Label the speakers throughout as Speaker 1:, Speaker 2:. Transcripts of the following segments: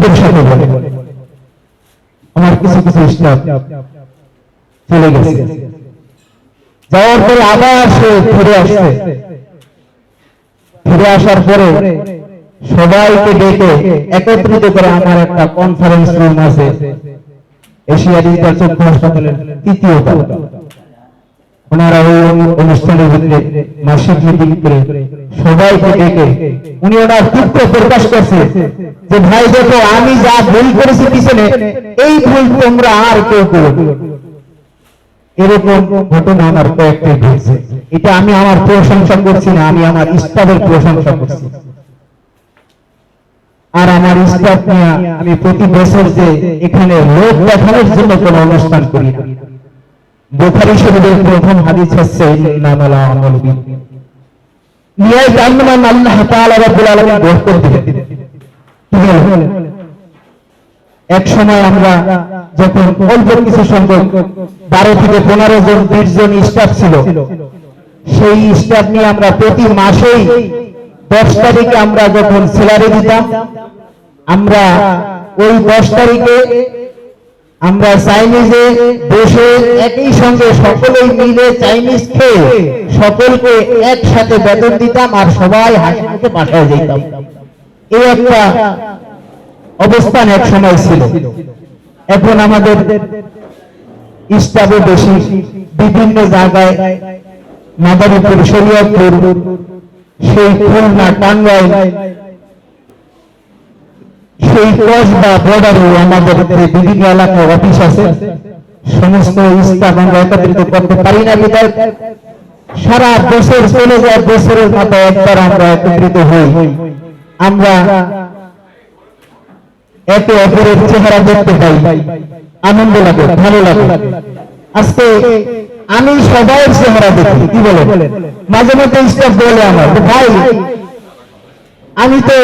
Speaker 1: বন্ধুদের সাথে বলে আমার কিছু কিছু স্টাফ চলে গেছে, যাওয়ার পরে আবার সে ফিরে আসছে। ফিরে আসার পরে সবাইকে ডেকে একত্রিত করে আমার একটা কনফারেন্স রুম আছে এশিয়া ডিজিটাল চক্ষু হাসপাতালের তৃতীয় তলা। ওনারা ওই অনুষ্ঠানের ভিতরে মাসিক মিটিং করে সবাইকে ডেকে উনি ওনার দুঃখ প্রকাশ করছে যে ভাই দেখো, আমি যা ভুল করেছি পিছনে, এই ভুল তোমরা আর কেউ করো। এরকম ঘটনা আমার কয়েকটাই ঘটছে। এটা আমি আমার প্রশংসা করছি না, আমি আমার স্টাফের প্রশংসা করছি। আর আমার স্টাফ নিয়ে আমি প্রতি বছর যে এখানে লোক দেখানোর জন্য কোন অনুষ্ঠান করি না। বুখারী শরীফের প্রথম হাদিস হচ্ছে ইন্নামাল আমালু বিন্নিয়াত। নিয়াত জান্নাত আল্লাহ তাআলা রাব্বুল আলামিন বরকত দিবেন। এক সময় আমরা যখন অল্প কিছু সংখ্যক 12 থেকে 15 জন 20 জন স্টাফ ছিল, সেই স্টাফ নিয়ে আমরা প্রতি মাসেই 10 তারিখে আমরা যখন স্যালারি দিতাম, আমরা ওই 10 তারিখে আমরা চাইনিজে বসে একই সঙ্গে সকলেই মিলে চাইনিজ খেয়ে সকলকে একসাথে বেতন দিতাম আর সবাই হাসি মুখে বাসায় যেতাম। এই একটা অবস্থান এক সময় ছিল। এখন আমাদের স্টাফে বেশি, বিভিন্ন জায়গায় মাদারীপুর, শরীয়তপুর, সেই খুলনা, টাঙ্গাইল, সেই কসবা বর্ডারে আমাদের বিভিন্ন এলাকায় অফিস আছে। সমস্ত স্টাফ আমরা একত্রিত করতে পারি না বিধায় সারা বছর চলে যায়, বছরের মাথায় একবার আমরা একত্রিত হই। আমরা একে অপরের চেহারা দেখতে পাই, আনন্দ লাগে, ভালো লাগে। আজকে আমি সবাই চেহারা দেখি, কি বলে মাঝে মধ্যে স্টাফ বলে আমার ভাই, আমি তো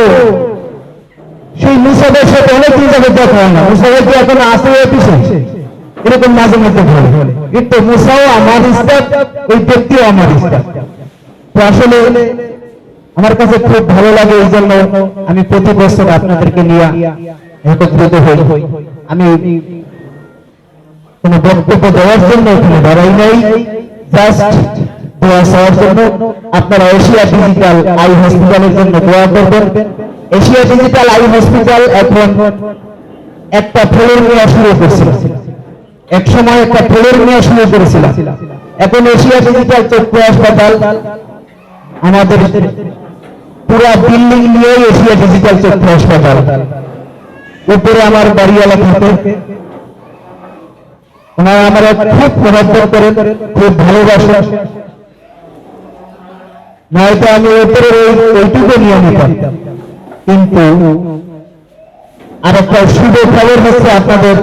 Speaker 1: সেই মুসাদের সাথে অনেকদিন যাবে দেখা হয় না, মুসাদের কি এখন আসে অফিসে, এরকম মাঝে মধ্যে বলে। কিন্তু মুসাও আমার স্টাফ, ওই ব্যক্তিও আমার স্টাফ। তো আসলে আমার কাছে খুব ভালো লাগে, এই জন্য আমি প্রতি বছর আপনাদেরকে নিয়ে একত্রিত হই। আমি কোন বক্তব্য দেওয়ার জন্য এখানে দাঁড়াই নাই, জাস্ট দোয়া চাওয়ার জন্য। আপনারা এশিয়া ডিজিটাল আই হসপিটালের জন্য দোয়া করবেন। এশিয়া ডিজিটাল আই হসপিটাল এখন একটা ফ্লোর নেওয়া শুরু করেছিল, এক সময় একটা ফ্লোর নেওয়া শুরু করেছিল। এখন এশিয়া ডিজিটাল চক্ষু হাসপাতাল আমাদের পুরা বিল্ডিং নিয়ে এশিয়া ডিজিটাল চক্ষু হাসপাতাল। উপরে আমার বাড়িওয়ালা থাকে, ওনারা আমার খুব মহব্বত করেন, খুব ভালোবাসেন। নয়তো আমি উপরের ওইটুকু নিয়ে নিতাম। কিন্তু আর একটা শুভ খবর হচ্ছে আপনাদের,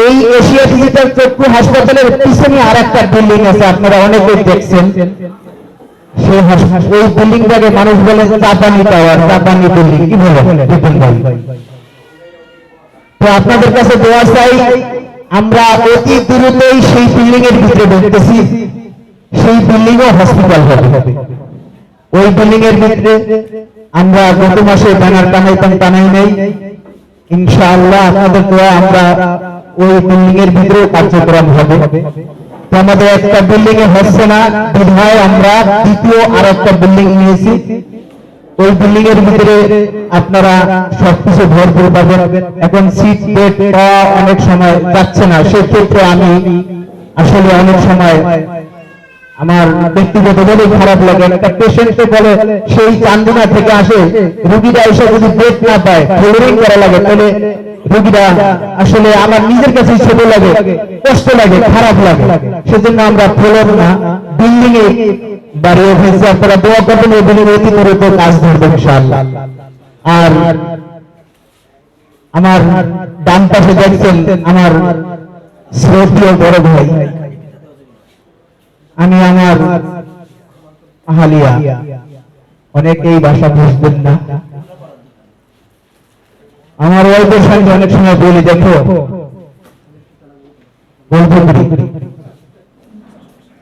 Speaker 1: এই এশিয়া ডিজিটাল চক্ষু হাসপাতালের পিছনে আর একটা বিল্ডিং আছে, আপনারা অনেকেই দেখছেন। সেই ওই বিল্ডিংটাকে মানুষ বলে জাপানি টাওয়ার, জাপানি বিল্ডিং, কি বলে। তো আপনাদের কাছে দোয়া চাই, আমরা অতি দ্রুতই সেই বিল্ডিং এর ভিতরে ঢুকতেছি। সেই বিল্ডিং ও হসপিটাল হবে। ওই বিল্ডিং এর ভিতরে আমরা গত মাসে ব্যানার টানাই নেই, ইনশাআল্লাহ আপনাদের দোয়া আমরা ওই বিল্ডিং এর ভিতরে কার্যক্রম হবে। তো আমাদের একটা বিল্ডিং এ হচ্ছে না বিধায় আমরা দ্বিতীয় আর একটা বিল্ডিং নিয়েছি। ওই বিল্ডিং এর ভিতরে আপনারা সবকিছু ভরপুর পাবেন। এখন সিট বেড পাওয়া অনেক সময় যাচ্ছে না, সেক্ষেত্রে আমি আসলে অনেক সময় আমার ব্যক্তিগতভাবে খারাপ লাগে। একটা পেশেন্টকে বলে সেই চান্দনা থেকে আসে, রোগীরা এসে যদি বেড না পায়, ফ্লোরিং করা লাগে, তাহলে রোগীরা আসলে আমার নিজের কাছে ছোট লাগে, কষ্ট লাগে, খারাপ লাগে। সেজন্য আমরা ফ্লোর না বিল্ডিং এ বাড়িয়ে ফেলছি। আপনারা দোয়া করবেন, এই বিল্ডিং অতি দ্রুত কাজ ধরবে ইনশাআল্লাহ। আর আমার ডান পাশে দেখছেন আমার শ্রদ্ধেয় বড় ভাই, আমি আমার আহালিয়া, অনেকেই ভাষা বুঝবেন না। আমার ওয়াইফের সঙ্গে অনেক সময় বলি, দেখো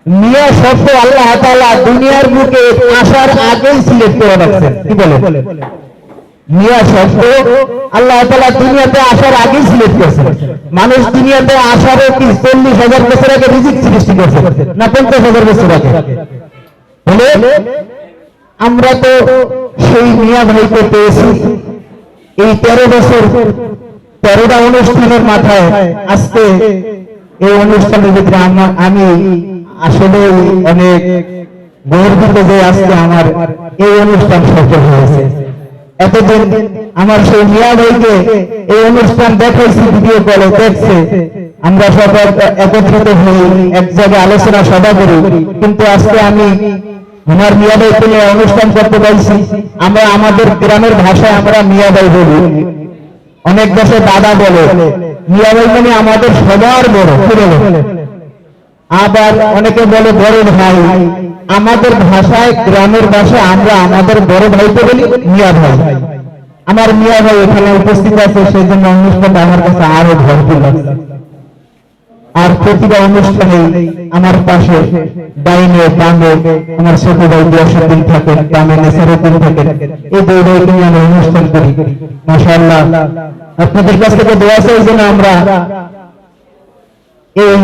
Speaker 1: মিয়া শব্দ আল্লাহ তাআলা দুনিয়ার বুকে আসার আগেই সিলেক্ট করে রাখছেন, কি বলে। মিয়া শব্দ আল্লাহ তাআলা দুনিয়াতে আসার আগে সিলেক্ট করেছেন। মানুষ দুনিয়াতে আসারও কি 40,000 বছর আগে রিজিক সৃষ্টি করেছে না 50,000 বছর আগে? বলে আমরা তো সেই মিয়া ভাইকে পেয়েছি এই 13 বছর 13টা অনুষ্ঠানের মাথায়। আজকে এই অনুষ্ঠানের ভিতরে আমি আসলে অনেক গর্বিত যে আজকে আমার এই অনুষ্ঠান সফল হয়েছে। এতদিন আমার সেই মিয়া ভাইকে এই অনুষ্ঠান দেখাইছি, ভিডিও কলে দেখছে, আমরা সবাই একত্রিত হই, এক জায়গায় আলোচনা সভা করি, কিন্তু আজকে আমি আমার মিয়া ভাইকে নিয়ে অনুষ্ঠান করতে পারছি। আমরা আমাদের গ্রামের ভাষায় আমরা মিয়া ভাই বলি, অনেক দেশে দাদা বলে। মিয়া ভাই মানে আমাদের সবার বড়, আবার অনেকে বলে বড় ভাই। আমাদের ভাষায়, গ্রামের ভাষায় আমরা আমাদের বড় ভাইকে বলি মিয়া ভাই। আমার মিয়া ভাই এখানে উপস্থিত আছে, সেই জন্য অনুষ্ঠানটা আমার কাছে আরো ভরপুর লাগছে। আর প্রতিটা অনুষ্ঠানে আমার পাশে ডাইনে বামে আমার ছোট ভাই দিয়াসুদ্দিন থাকেন, বামে নেসারুদ্দিন থাকেন। এই দুই ভাইকে নিয়ে আমি অনুষ্ঠান করি। মাশাআল্লাহ, আপনাদের কাছ থেকে দোয়া চাই যেন আমরা এই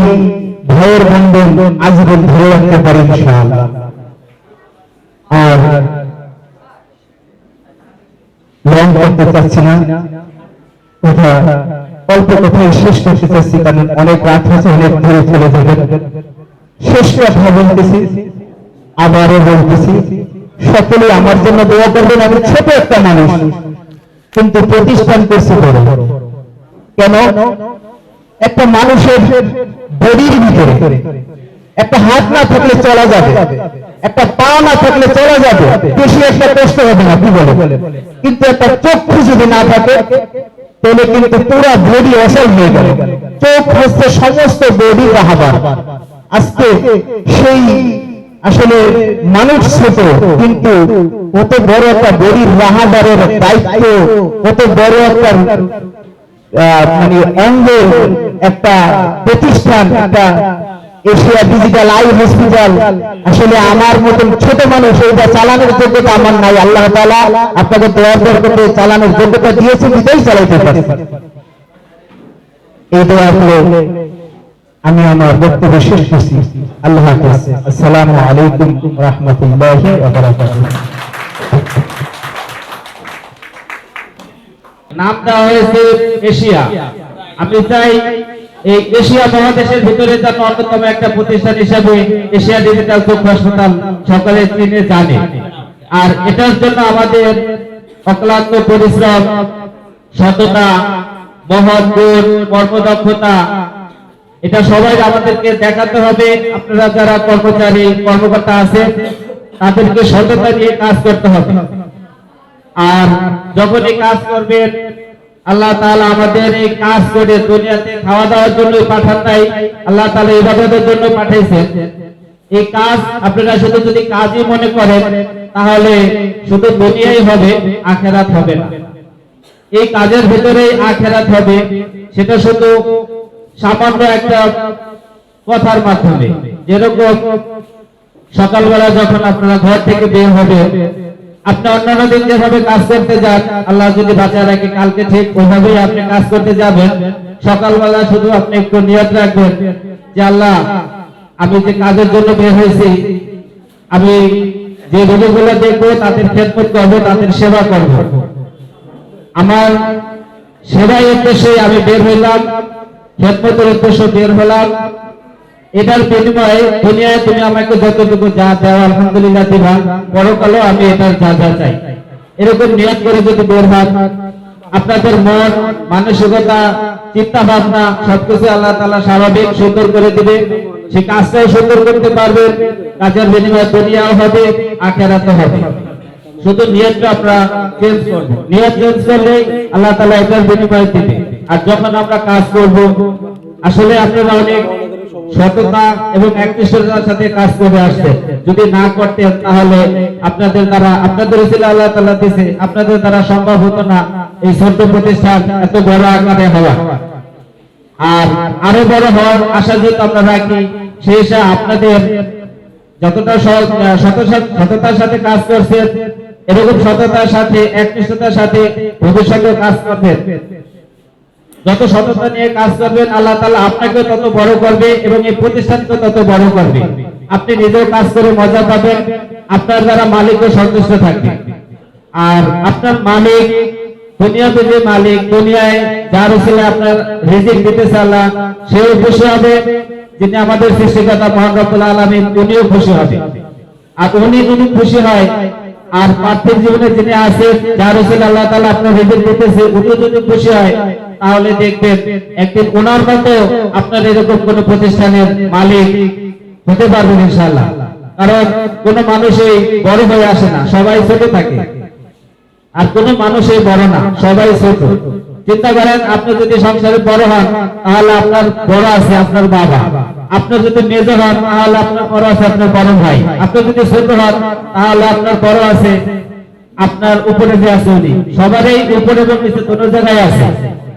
Speaker 1: ভাইয়ের বন্ধন আজীবন ধরে রাখতে পারি ইনশাআল্লাহ। আর লং করতে চাচ্ছি না, কথা অল্প কথায় শেষ করতে চাচ্ছি, কারণ অনেক রাত হয়েছে, অনেক দূরে চলে যাবেন। শেষ কথা বলতেছি, আবারও বলতেছি, সকলে আমার জন্য দোয়া করবেন। আমি ছোট একটা মানুষ, কিন্তু প্রতিষ্ঠান করছি বড়। কেন? একটা মানুষের বডির ভিতরে একটা হাত না থাকলে চলা যাবে, একটা পা না থাকলে চলা যাবে, বেশি একটা কষ্ট হবে না, কি বলে? কিন্তু একটা চক্ষু যদি না থাকে তাহলে কিন্তু পুরো বডি অসল হয়ে গেল। চোখ হচ্ছে সমস্ত বডি রাহাবার। আজকে সেই আসলে মানুষ ছোট, কিন্তু কত বড় একটা বডির রাহাবারের দায়িত্ব, কত বড় একটা মানে অঙ্গ, একটা প্রতিষ্ঠান, একটা এশিয়া ডিজিটাল আই হসপিটাল। আসলে আমার মতন ছোট মানুষ এইটা চালানোর যোগ্যতা আমার নাই। আল্লাহ তাআলা আপনাকে দোয়ার বরকতে চালানোর যোগ্যতা দিয়েছে, বিদায় চালাইতে পারি। এই দোয়া করে আমি আমার বক্তব্য শেষ করছি। আল্লাহ হাফেজ। আসসালামু আলাইকুম ওয়া রাহমাতুল্লাহি ওয়া বারাকাতুহু।
Speaker 2: নাম দেওয়া হয়েছে এশিয়া। আমি চাই এই এশিয়া মহাদেশের ভিতরে যেন অন্যতম একটা প্রতিষ্ঠান হিসেবে এশিয়া ডিজিটাল চক্ষু হাসপাতাল সকলে চিনে জানে। আর এটার জন্য আমাদের অক্লান্ত পরিশ্রম, সততা, মহৎ গুণ, কর্মদক্ষতা, এটা সবাই আমাদেরকে দেখাতে হবে। আপনারা যারা কর্মচারী কর্মকর্তা আছে তাদেরকে সততা নিয়ে কাজ করতে হবে। আর যখন এই কাজ করবেন, আল্লাহ তাআলা আমাদের এই কাজ করে দুনিয়াতে খাওয়া দাওয়ার জন্য পাঠান নাই, আল্লাহ তাআলা ইবাদতের জন্য পাঠাইছেন। এই কাজ আপনারা শুধু যদি কাজই মনে করেন তাহলে শুধু দুনিয়াই হবে, আখিরাত হবে না। এই কাজের ভিতরে আখিরাত হবে, সেটা শুধু সামান্য একটা কথার মাধ্যমে। যেরকম সকালবেলা যখন আপনারা ঘর থেকে বের হবে, আপনি অন্যান্য দিন যেভাবে কাজ করতে যান, আল্লাহ যদি বাঁচায় রাখে কালকে ঠিক ওইভাবেই আপনি কাজ করতে যাবেন। সকালবেলা শুধু আপনি একটু নিয়ত রাখবেন যে আল্লাহ, আমি যে কাজের জন্য বের হয়েছি, আমি যে রোগীগুলো দেখবো তাদের খেদমত করবো, তাদের সেবা করব। আমার সেবাই উদ্দেশ্যে আমি বের হইলাম, খেদমতের উদ্দেশ্যে বের হলাম। এটার বিনিময়ে দুনিয়ায় তুমি আমাকে যতটুকু যা দাও আলহামদুলিল্লাহ দিবা, পরকালেও আমি এটার যা যা চাই। এরকম নিয়ত করে যদি বের হন, আপনাদের মন মানসিকতা চিন্তা ভাবনা সবকিছু আল্লাহ তাআলা স্বাভাবিক সুন্দর করে দিবে। সেই কাজটাও সুন্দর করতে পারবেন, কাজের বিনিময়ে দুনিয়াও হবে, আখিরাতও হবে। শুধু নিয়তটা আপনারা চেঞ্জ করবেন। নিয়ত চেঞ্জ করলে আল্লাহ তাআলা এটার বিনিময় দিবে। আর যখন আমরা কাজ করব, আসলে আপনারা অনেক সততা এবং একনিষ্ঠতার সাথে কাজ করে আসছে। যদি না করতেন তাহলে আপনাদের দ্বারা, আপনাদের উসিলা আল্লাহ তাআলা দিয়েছে, আপনাদের দ্বারা সম্ভব হতো না এই ছোট্ট প্রতিষ্ঠান এত বড় আকারে হওয়া। আর আরো বড় হওয়ার আশা যেহেতু আমরা রাখি, সেই আপনাদের যতটা সততার সাথে কাজ করছেন, এরকম সততার সাথে একনিষ্ঠতার সাথে ভবিষ্যতে কাজ করবেন। যত সততা নিয়ে কাজ করবেন আল্লাহ তাআলা আপনাকে তত বড় করবে এবং এই প্রতিষ্ঠানকে তত বড় করবে। আপনি নিজেও কাজ করে মজা পাবেন, আপনার দ্বারা মালিকও সন্তুষ্ট থাকবে। আর আপনার মালিক দুনিয়াতে যে মালিক, দুনিয়ায় যার উসিলায় আপনার রিজিক দিতেছে আল্লাহ, সেও খুশি হবে। যিনি আমাদের সৃষ্টিকর্তা মহান রব্বুল আলামিন, উনিও খুশি হবে। আর উনি যদি খুশি হয়, আর পার্থিব জীবনে যিনি আছে যার উসিলায় আল্লাহ তাআলা আপনার রিজিক দিতেছে, উনি যদি খুশি হয়, তাহলে দেখবেন একদিন ওনার মতো আপনার এরকম কোন প্রতিষ্ঠানের মালিক হতে পারবেন ইনশাআল্লাহ। কারণ কোন মানুষই বড় হয়ে আসে না, সবাই ছোট থাকে। আর কোন মানুষই বড় না, সবাই ছোট। চিন্তা করেন, আপনি যদি সংসারে বড় হন তাহলে আপনার বড় আছে আপনার বাবা, আপনার যদি মেজর হন তাহলে আপনার বড় আছে আপনার বড় ভাই, আপনি যদি ছোট হন তাহলে আপনার বড় আছে আপনার উপরে যে আছে উনি। সবারই উপরে এবং নিচে দুটো জায়গায় আছে।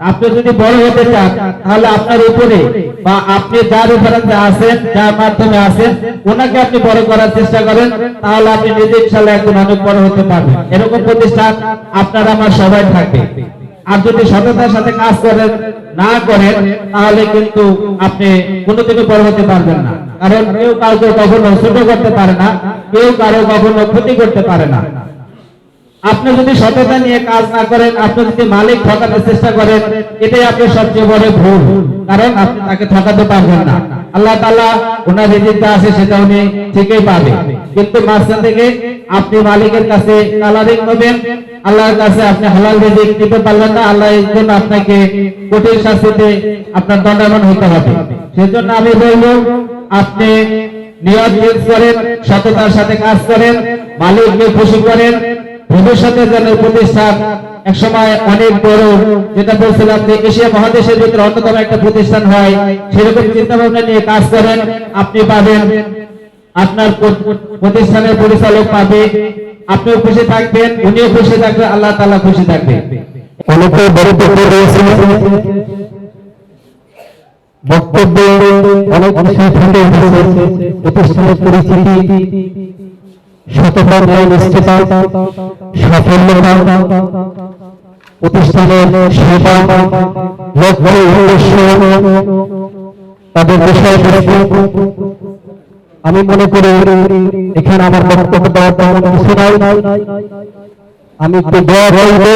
Speaker 2: আপনি যদি বড় হতে চান তাহলে আপনার উপরে বা আপনি যার উপরে আছেন, যার মাধ্যমে আছেন, ওনাকে আপনি বড় করার চেষ্টা করেন, তাহলে আপনি নিজে ইনশাআল্লাহ একদিন অনেক বড় হতে পারবেন। এরকম প্রতিষ্ঠান আপনার আমার সবাই থাকবে। আর যদি সততার সাথে কাজ করেন না করেন তাহলে কিন্তু আপনি কোনোদিনও বড় হতে পারবেন না। কারণ কেউ কাউকে কখনো ছোট করতে পারে না, কেউ কারো কখনো ক্ষতি করতে পারে না। আপনি যদি সততা নিয়ে কাজ না করেন, আপনি যদি মালিক ঠকানোর চেষ্টা করেন, এটাই আপনার সবচেয়ে বড় ভুল। কারণ আপনি তাকে ঠকাতে পারবেন না। আল্লাহ তাআলা ওনার রিজিক যা আছে সেটা উনি ঠিকই পাবে, কিন্তু মাঝখান থেকে আপনি মালিকের কাছে কালারিং হবেন, আল্লাহর কাছে আপনি হালাল রিজিক দিতে পারবেন না। আল্লাহ এর জন্য আপনাকে কঠিন শাস্তিতে আপনার দণ্ডায়মান হতে হবে। সেজন্য আমি বলবো, আপনি নিয়ত ঠিক করেন, সততার সাথে কাজ করেন, মালিককে খুশি করেন। ভবিষ্যতের জন্য প্রতিষ্ঠান একসময় অনেক বড়, যেটা বলছিলাম যে এশিয়া মহাদেশের ভিতরে অন্যতম একটা প্রতিষ্ঠান হয়, সেরকম চিন্তা ভাবনা নিয়ে কাজ করেন, আপনি পাবেন। আপনার প্রতিষ্ঠানের পরিচালক পাবে, আপনিও খুশি থাকবেন, উনিও খুশি থাকবেন, আল্লাহ তাআলা খুশি থাকবে।
Speaker 1: অনেকে বড় বক্তব্য রয়েছে, বক্তব্য অনেক বিষয় ফুটে উঠেছে। প্রতিষ্ঠানের পরিচিতি, সততা, নিষ্ঠা, সাফল্যতা, প্রতিষ্ঠানের সেবা, লক্ষ্য উদ্দেশ্য, তাদের বিষয়বস্তু। আমি মনে করি এখানে আমার বক্তব্য দেওয়ার তেমন কিছু নাই। আমি একটু দোয়া বলবো,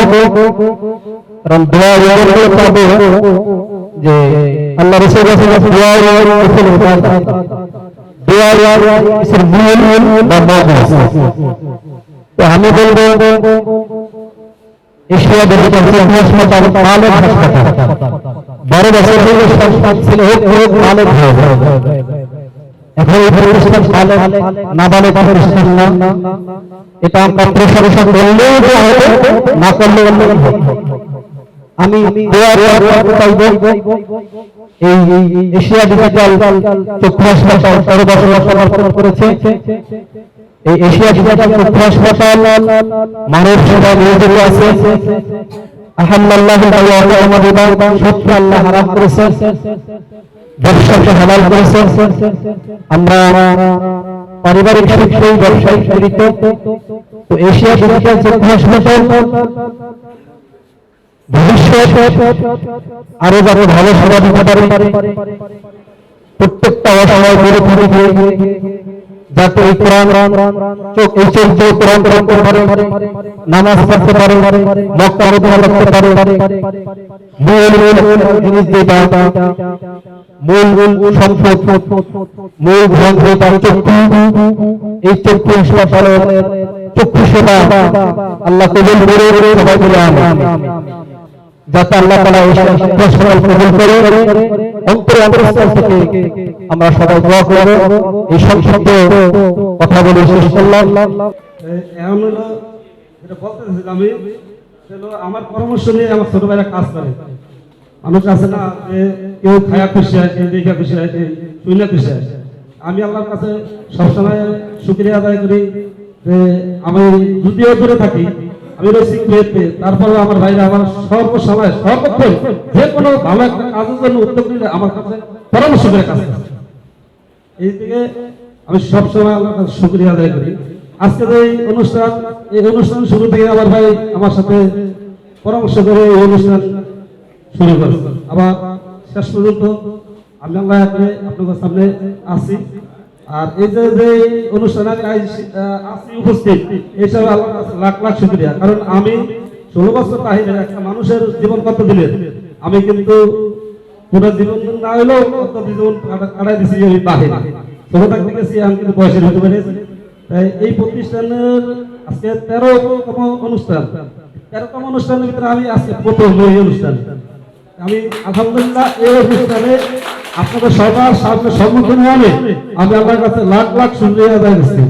Speaker 1: কারণ দোয়া বলতে পারবো যে আল্লাহ রাসূল দোয়া আমি বলবো এশিয়া ডিজিটাল হাসপাতাল মালিক হাসপাতাল বড় বছর সংস্থা ছিল, মালিক হয়ে এখন এই প্রতিষ্ঠান মালিক না বলে প্রতিষ্ঠান না। এটা আমরা প্রশংসা করলেও না করলে আমি এই এশিয়া ডিজিটাল চক্ষু হাসপাতাল 13 বছর সমর্থন করেছে। এই এশিয়া ডিজিটাল চক্ষু হাসপাতাল মানব সেবা নিয়োজিত আছে। আলহামদুলিল্লাহ, সত্য আল্লাহ হারাম করেছেন, ব্যবসাকে হালাল করেছেন। আমরা পারিবারিক সূত্রে ব্যবসায়িক জড়িত। তো এশিয়া ডিজিটাল চক্ষু হাসপাতাল ভবিষ্যৎ আরো যাতে ভালো সেবা দিতে পারে, প্রত্যেকটা অসময় করে থাকে যাতে এই কোরআন এই চোখ কোরআন পড়তে পারে, নামাজ পড়তে পারে, মক্কা মদিনা করতে পারে। মূল জিনিস যেটা মূল সম্পদ, মূল গ্রন্থ তার চক্ষু। এই চক্ষু হাসপাতালের চক্ষু সেবা আল্লাহ কবুল করে, সবাই বলে আমিন। যাতে আল্লাহ তাআলা এই প্রশ্ন কবুল করে, অন্তরে অন্তঃস্থল থেকে আমরা সবাই দোয়া করব। এই সংক্ষিপ্ত কথা বলে শেষ করলাম।
Speaker 3: এখন হলো যেটা বলতে চাইছিলাম আমি, সেটা আমার পরামর্শ নিয়ে আমার ছোট ভাইরা কাজ করে। মানুষ আছে না যে কেউ খায়া খুশি হয়, কেউ দেখা খুশি হয়, শুনে খুশি হয়। আমি আল্লাহর কাছে সবসময় শুকরিয়া আদায় করি যে আমি যদিও দূরে থাকি, আমি রয়েছি কুয়েতে, তারপরে আমার ভাইরা আমার সর্বসময় সর্বক্ষণ যে কোনো ভালো একটা কাজের জন্য উদ্যোগ নিলে আমার কাছে পরামর্শ করে কাজ করে। এই দিকে আমি সবসময় আল্লাহর কাছে শুকরিয়া আদায় করি। আজকের এই অনুষ্ঠান শুরু থেকে আমার ভাই আমার সাথে পরামর্শ করে এই অনুষ্ঠান শুরু করেছে। আবার শেষ পর্যন্ত আমি আল্লাহ আপনাদের সামনে আসি। আর এই যে অনুষ্ঠানে আসি উপস্থিত এইসব আল্লাহ লাখ লাখ শুকরিয়া। কারণ আমি 16 বছর বাহিরে একটা মানুষের জীবন কত দিলেন, আমি কিন্তু পুরো জীবন না হলেও কত জীবন কাটাই দিচ্ছি আমি বাহিরে। ছোট থাকতে গেছি, আমি কিন্তু বয়সের হতে পেরেছি। তাই এই প্রতিষ্ঠানের আজকে 13তম অনুষ্ঠান, 13তম অনুষ্ঠানের ভিতরে আমি আজকে প্রথম এই অনুষ্ঠান। আমি আলহামদুলিল্লাহ এই অনুষ্ঠানে আপনাদের সবার সামনে সম্মুখীন হয়ে আমি আপনার কাছে লাখ লাখ শুকরিয়া আদায় করছি।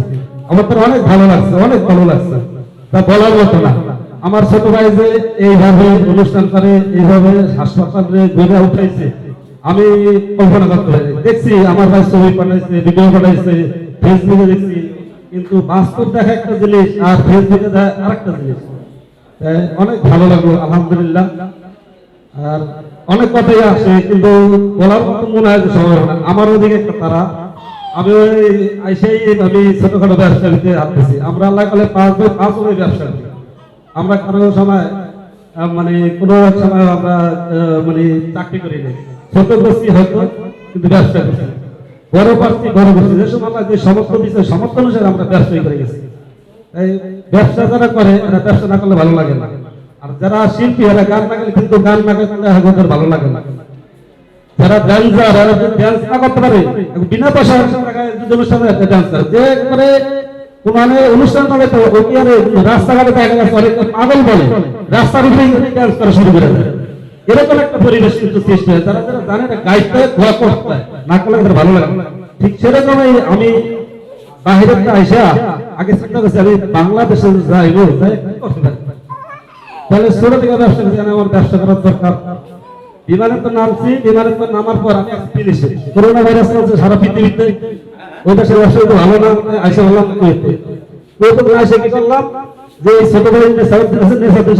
Speaker 3: আমার তো অনেক ভালো লাগছে, অনেক ভালো লাগছে, তা বলার মতো না। আমার ছোট ভাই যে এইভাবে অনুষ্ঠান করে, এইভাবে হাসপাতালে গড়ে উঠাইছে, আমি কল্পনা করতে পারি। দেখছি আমার ভাই ছবি পাঠাইছে, ভিডিও পাঠাইছে, ফেসবুকে দেখছি, কিন্তু বাস্তব দেখা একটা জিনিস আর ফেসবুকে দেখা আরেকটা জিনিস। অনেক ভালো লাগলো আলহামদুলিল্লাহ। আর অনেক কথাই আসে, কিন্তু বলার মতো মনে হয় যে সময় না। আমার ওদিকে একটা তারা, আমি আমি ছোটখাটো ব্যবসা দিতে আসতেছি। আমরা আল্লাহ কালে 5 বছর ব্যবসা করি। আমরা কারো সময় মানে কোনো সময় আমরা মানে চাকরি করি না, ছোট করছি হয়তো, কিন্তু ব্যবসা করছি, বড় পাচ্ছি বড় করছি। যে সময় যে সমস্ত বিষয় সমস্ত অনুসারে আমরা ব্যবসায়ী করে গেছি। এই ব্যবসা যারা করে এরা ব্যবসা না করলে ভালো লাগে না। আর যারা শিল্পী এরা গান না গেলে কিন্তু গান না করলে আমাদের ভালো লাগে না। যারা ড্যান্সার এরা ড্যান্স না করতে পারে, বিনা পয়সা অনুষ্ঠানে ড্যান্স করে, যে করে মানে অনুষ্ঠান করে তো ওকে আর রাস্তাঘাটে দেখা যাচ্ছে অনেক পাগল বলে, রাস্তার উপরেই ড্যান্স করা শুরু করে দেয়। এরকম একটা পরিবেশ কিন্তু সৃষ্টি হয়। যারা যারা জানে না গাইতে ধোয়া করতে না করলে তাদের ভালো লাগে। ঠিক সেরকমই আমি বাহিরের আইসা আগে চিন্তা করছি আমি বাংলাদেশে যাইবো, যাই করতে পারি। তাহলে ছোট থেকে ব্যবসা করছি, আমার ব্যবসা করার দরকার। বিমানের তো নামছি, বিমানের তো নামার পর আমি ফিনিশে করোনা ভাইরাস চলছে সারা পৃথিবীতে, ওই দেশের ব্যবসা তো ভালো না, আইসা বললাম এসে কি করলাম যে ছোট ভাই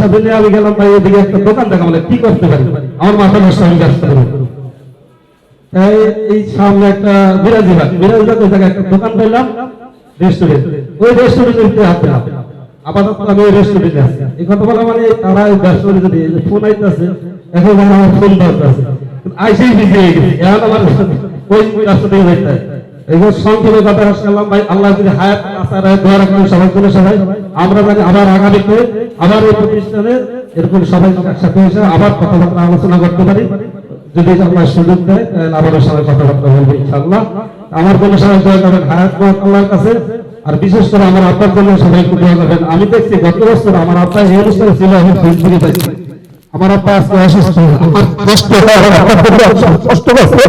Speaker 3: সাথে নিয়ে আমি গেলাম ভাই ওদিকে একটা দোকান দেখা, বলে কি করতে পারি, আমার মাথা নষ্ট, আমি ব্যবসা করবো। এই সামনে একটা বিরাজিবাগ ওই জায়গায় একটা দোকান পেলাম, রেস্টুরেন্ট। ওই রেস্টুরেন্টে হাত দিলাম, আপাতত আমি ওই রেস্টুরেন্টে আছি। এই কথা বলা মানে তারা ওই ব্যবসা যদি ফোন আইতেছে, এখন আমার ফোন দরকার আছে, আইসেই বিজি হয়ে গেছে। এখন আমার ওই রাস্তা থেকে যাইতে এবার সংক্ষেপে কথা আসলাম ভাই, আল্লাহ যদি হায়াত আসার দোয়া রাখবেন সবাই জন্য, সবাই আমরা জানি আবার আগামীতে আবার এই প্রতিষ্ঠানে এরকম সবাই একসাথে এসে আবার কথাবার্তা আলোচনা করতে পারি। যদি আল্লাহ সুযোগ দেয় তাহলে আবারও সবাই কথাবার্তা বলবো ইনশাআল্লাহ। আমার জন্য সবাই দোয়া করবেন হায়াত আল্লাহর কাছে, আর বিশেষ করে আমার আব্বার জন্য সবাই একটু দোয়া করবেন। আমি দেখছি গত বছর আমার আব্বা এই অনুষ্ঠানে ছিল, আমি ফেসবুকে পাইছি। আমার আব্বা আজকে অসুস্থ, আমার কষ্ট হয়, কষ্ট করছে,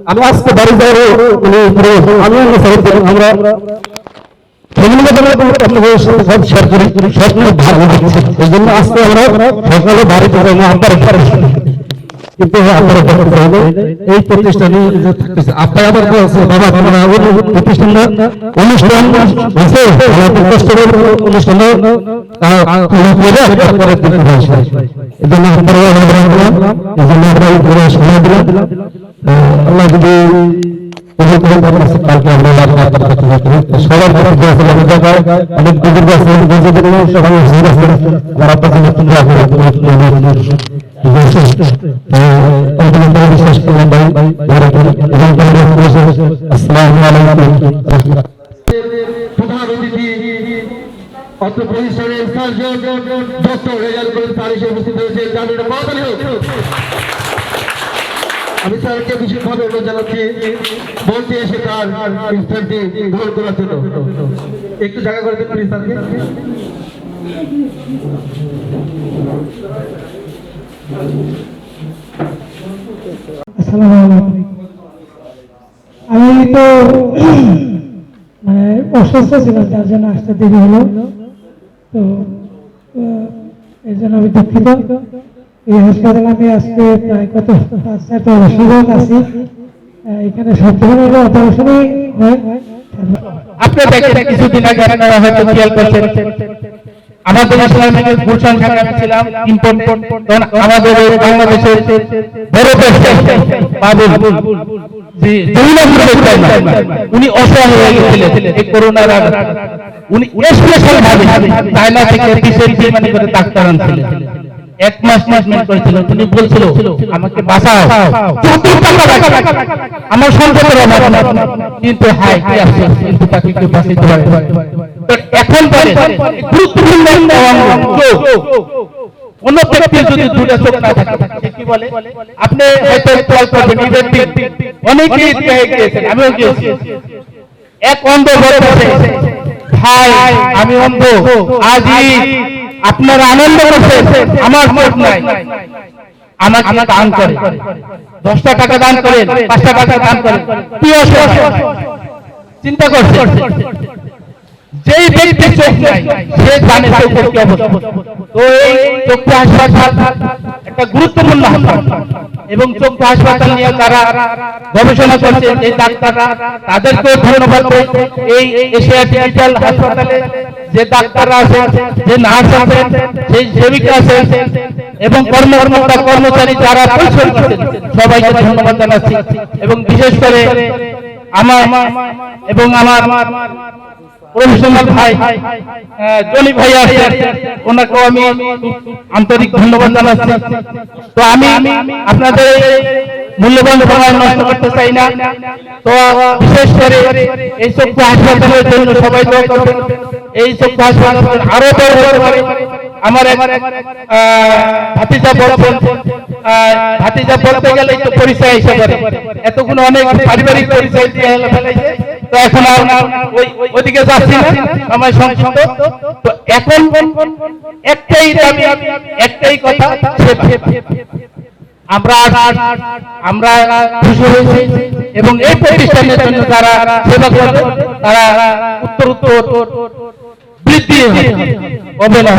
Speaker 3: আমি আজকে বাড়ি যাবো, আমি আমরা সব শেয়ার করি, সব ভালো লাগছে। এই জন্য আজকে আমরা সকালে বাড়ি যাবো কিন্তু এই প্রতিষ্ঠানে থাকতেছে। আপনার আবার বাবা তোমরা প্রতিষ্ঠানটা অনুষ্ঠান আছে, কষ্ট করে অনুষ্ঠানে এই জন্য আমরা সময় দিলাম। আল্লাহ যদি অনেক বুজুর্গ আছে, বিশ্বাস করলাম ভাই, আসসালামু আলাইকুম। প্রধান অতিথি অত্র প্রতিষ্ঠানের surgeon doctor Rezaul Karim sir এসে উপস্থিত হয়েছে, জানুয়ারি মাতালি হোক। আমি স্যারকে বিশেষভাবে অনুরোধ জানাচ্ছি বলতে এসে তার স্থানটি গ্রহণ করার জন্য। একটু জায়গা করে দিন স্যারকে।
Speaker 4: আসসালামু আলাইকুম। আমি তো মানে অসুস্থ ছিলাম, যার জন্য আসতে দেরি হলো, তো এই জন্য আমি দুঃখিত। এই হাসপাতালে আমি আজকে প্রায় কত 5-7 বছর আছি। এখানে সব ধরনের অপারেশনই হয়।
Speaker 1: আপনি দেখেন কিছুদিন আগে আপনারা হয়তো খেয়াল করছেন
Speaker 2: আমাদের ইসলামিক গুলশান ঢাকা ছিলাম ইম্পোর্ট আমাদের এই বাংলাদেশের বড় ব্যবসায়ী বাবুল জি উনি অসহায় হয়ে গেছিলেন এই করোনার আগে। উনি স্পেশাল ভাবে চায়না থেকে দেশের বিমানে করে ডাক্তার আনছিলেন, 1 মাস ট্রিটমেন্ট করেছিলেন। তিনি বলছিল আমাকে বাঁচাও, যত টাকা লাগে আমার সম্পদের অভাব না, কিন্তু হাই কি আছে কিন্তু তাকে কেউ বাঁচাতে পারে। তো এখন পরে গুরুত্বপূর্ণ একটা অঙ্গ চোখ। কোন ব্যক্তির যদি দুটো চোখ না থাকে সে কি বলে? আপনি হয়তো ট্রাই করবেন, অনেকেই গিয়েছেন, আমিও গিয়েছি। এক অন্ধ বলতেছে ভাই আমি অন্ধ, আজই আপনারা আনন্দ করছেন, আমার চোখ নাই, আমাকে দান করেন, 10টা টাকা দান করেন, 5টা টাকা দান করেন। কি অসহায় চিন্তা করছেন? যেই ব্যক্তির চোখ নাই সে জানে চোখের কি অবস্থা। তো এই চক্ষু হাসপাতাল একটা গুরুত্বপূর্ণ হাসপাতাল এবং চক্ষু হাসপাতাল নিয়ে তারা গবেষণা করছেন এই ডাক্তাররা, তাদেরকেও ধন্যবাদ। এই এশিয়া ডিজিটাল হাসপাতালে যে ডাক্তাররা আছেন, যে নার্স আছেন, সেই সেবিকা আছেন এবং কর্মকর্তা কর্মচারী যারা পরিশ্রম করছেন সবাইকে ধন্যবাদ জানাচ্ছি। এবং বিশেষ করে আমার এবং আমার প্রফেশনাল ভাই জনি ভাই আছেন, ওনাকেও আমি আন্তরিক ধন্যবাদ জানাচ্ছি। তো আমি আপনাদের মূল্যবান সময় নষ্ট করতে চাই না। তো বিশেষ করে এই চক্ষু হাসপাতালের জন্য সবাই দোয়া করবেন। এই চক্ষু হাসপাতাল আরো বড় হতে পারে। আমার ভাতিজা বলছেন, ভাতিজা বলতে গেলে একটু পরিচয় হিসেবে এতগুলো অনেক পারিবারিক পরিচয় দিয়ে ফেলেছে। তো এখন ওইদিকে যাচ্ছি না, সময় সংক্ষিপ্ত। তো এখন একটাই দাবি, একটাই কথা, আমরা খুশি হয়েছি এবং এই প্রতিষ্ঠানের জন্য যারা সেবা করবে তারা উত্তর বৃদ্ধি হবে না,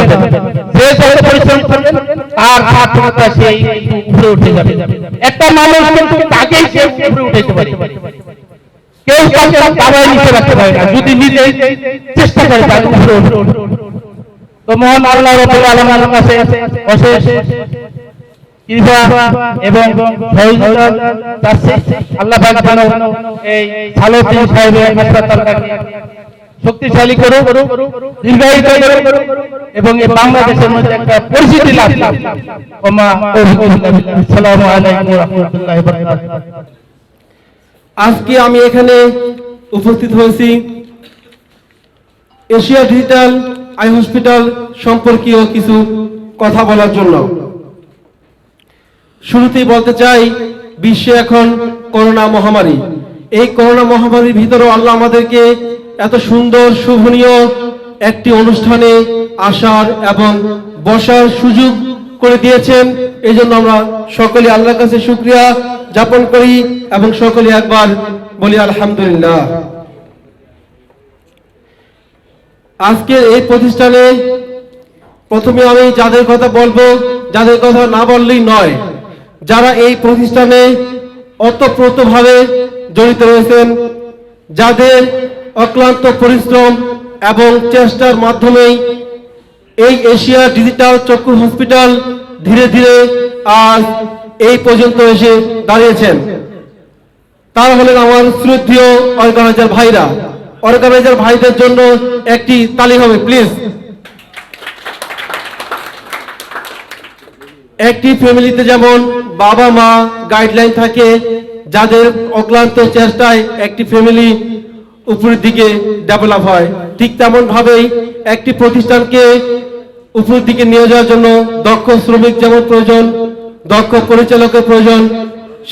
Speaker 2: যে যত পরিশ্রম করবেন তার সার্থকতা সেই উপরে উঠে যাবে। একটা মানুষ কিন্তু তাকেই সে উপরে উঠেতে পারে, কেউ কাউকে দাবায় নিতে রাখতে পারে না যদি নিজে চেষ্টা করে তার উপরে উঠে। তো মহান আল্লাহ রাব্বুল আলামিনের কাছে অশেষ কৃপা এবং সহযোগিতা চাচ্ছি। আল্লাহ পাক যেন এই সালাউদ্দিন সাহেবের হাসপাতালটাকে শক্তিশালী করুন, দীর্ঘায়িত করুন এবং এই বাংলাদেশের মধ্যে একটা পরিচিতি লাভ করুন। আসসালামু আলাইকুম ওয়া রাহমাতুল্লাহি ওয়া বারাকাতুহু।
Speaker 3: আজকে আমি এখানে উপস্থিত হয়েছি এশিয়া ডিজিটাল আই হসপিটাল সম্পর্কীয় কিছু কথা বলার জন্য। শুরুতেই বলতে চাই, বিশ্বে এখন করোনা মহামারী। এই করোনা মহামারীর ভিতরেও আল্লাহ আমাদেরকে এত সুন্দর শোভনীয় একটি অনুষ্ঠানে আসার এবং বসার সুযোগ করে দিয়েছেন। এই জন্য আমরা সকলে আল্লাহর কাছে শুকরিয়া জ্ঞাপন করি এবং সকলে একবার বলি আলহামদুলিল্লাহ। আজকে এই প্রতিষ্ঠানে প্রথমে আমি যাদের কথা বলবো, যাদের কথা না বললেই নয়, যারা এই প্রতিষ্ঠানে ওতপ্রোতভাবে জড়িত রয়েছেন, যাদের অক্লান্ত পরিশ্রম এবং চেষ্টার মাধ্যমেই এই এশিয়া ডিজিটাল চক্ষু হসপিটাল ধীরে ধীরে আজ এই পর্যন্ত এসে দাঁড়িয়েছেন। তারা হলেন আমার শ্রদ্ধেয় অর্গানাইজার ভাইরা। অর্গানাইজার ভাইদের জন্য একটি তালি হবে প্লিজ। একটি ফ্যামিলিতে যেমন বাবা মা গাইডলাইন থাকে, যাদের অক্লান্ত চেষ্টায় একটি ফ্যামিলি উপরের দিকে ডেভেলপ হয়, ঠিক তেমন ভাবেই একটি প্রতিষ্ঠানকে উপরের দিকে নিয়ে যাওয়ার জন্য দক্ষ শ্রমিক যেমন প্রয়োজন, দক্ষ পরিচালকের প্রয়োজন,